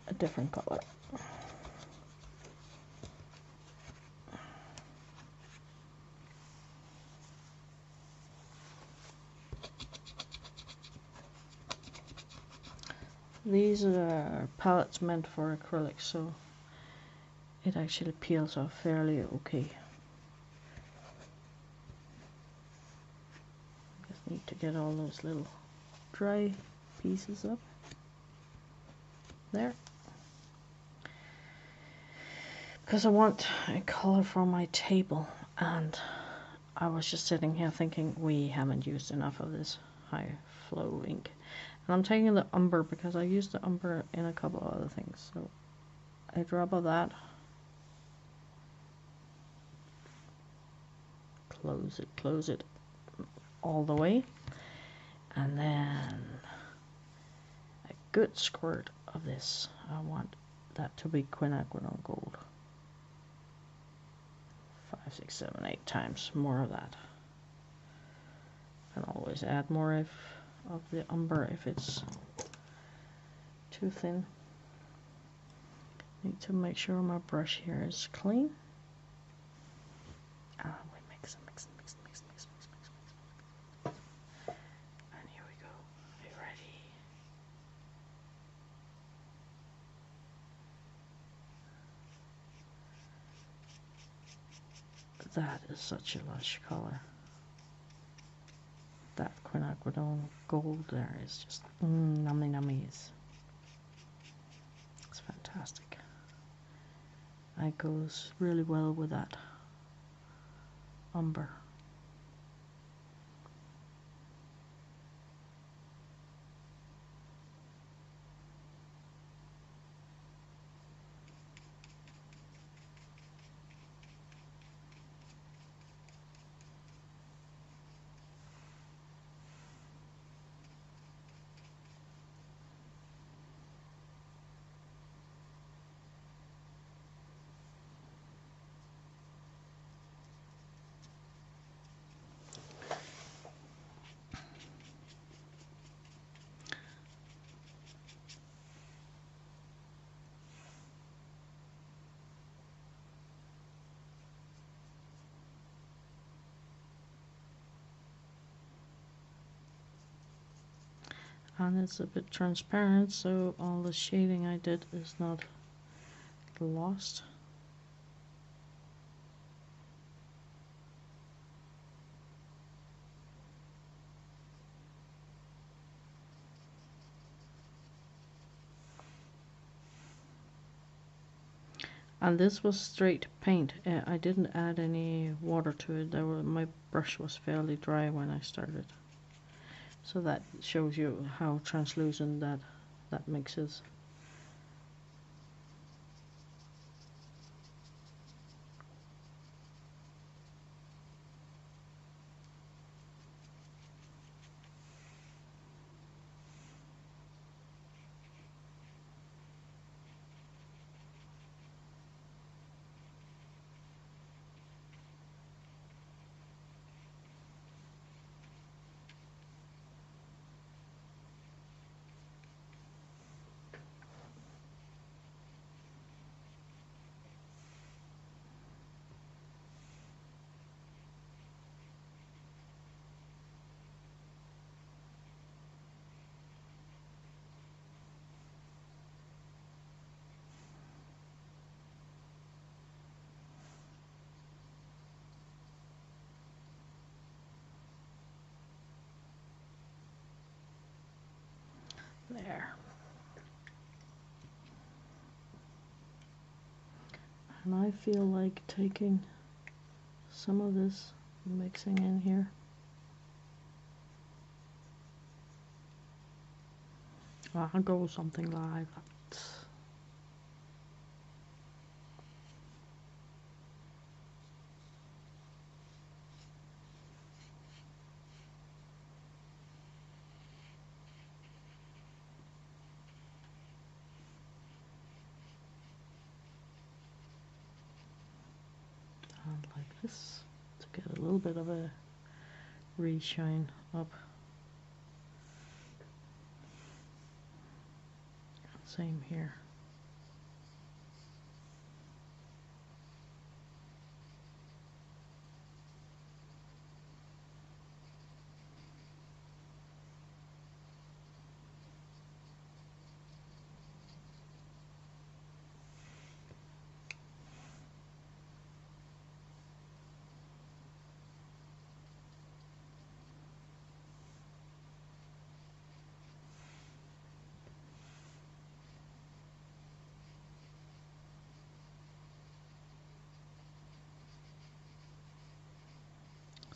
a different color. These are palettes meant for acrylic, so it actually peels off fairly okay. Just need to get all those little dry pieces up. There. Because I want a color for my table, and I was just sitting here thinking we haven't used enough of this high flow ink. And I'm taking the umber because I used the umber in a couple of other things. So a drop of that. Close it all the way. And then a good squirt of this. I want that to be quinacridone gold. 5, 6, 7, 8 times more of that. And always add more of the umber if it's too thin. Need to make sure my brush here is clean. We mix. And here we go. Are you ready? That is such a lush color. That quinacridone gold there is just nummies. It's fantastic. It goes really well with that umber. and it's a bit transparent, so all the shading I did is not lost. And this was straight paint. I didn't add any water to it. My brush was fairly dry when I started. So that shows you how translucent that mix is. There. And I feel like taking some of this, mixing in here. I'll go something like that. And like this, to get a little bit of a reshine up. Same here.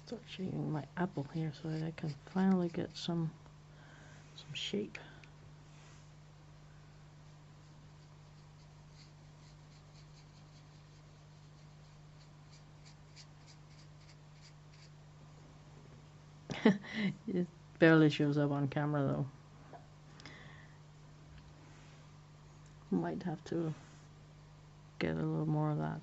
Start shading my apple here so that I can finally get some shape. It barely shows up on camera though. Might have to get a little more of that.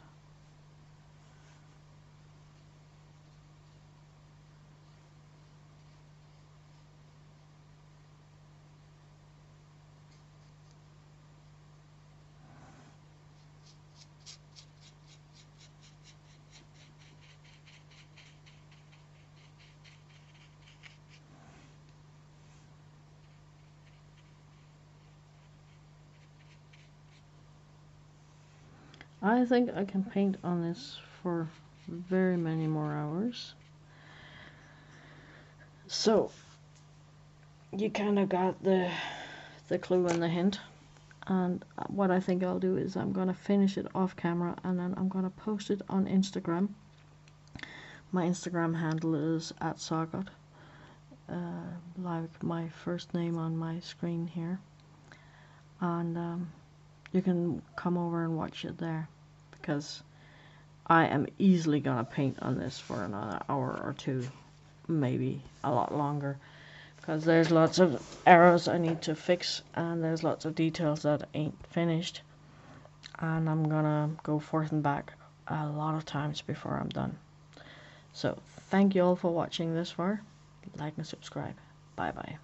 I think I can paint on this for very many more hours. So you kind of got the clue and the hint. And what I think I'll do is I'm going to finish it off camera and then I'm going to post it on Instagram. My Instagram handle is @Xargot, like my first name on my screen here. And you can come over and watch it there, because I am easily gonna paint on this for another hour or two, maybe a lot longer, because there's lots of errors I need to fix and there's lots of details that ain't finished, and I'm gonna go forth and back a lot of times before I'm done. So thank you all for watching this far. Like and subscribe. Bye bye.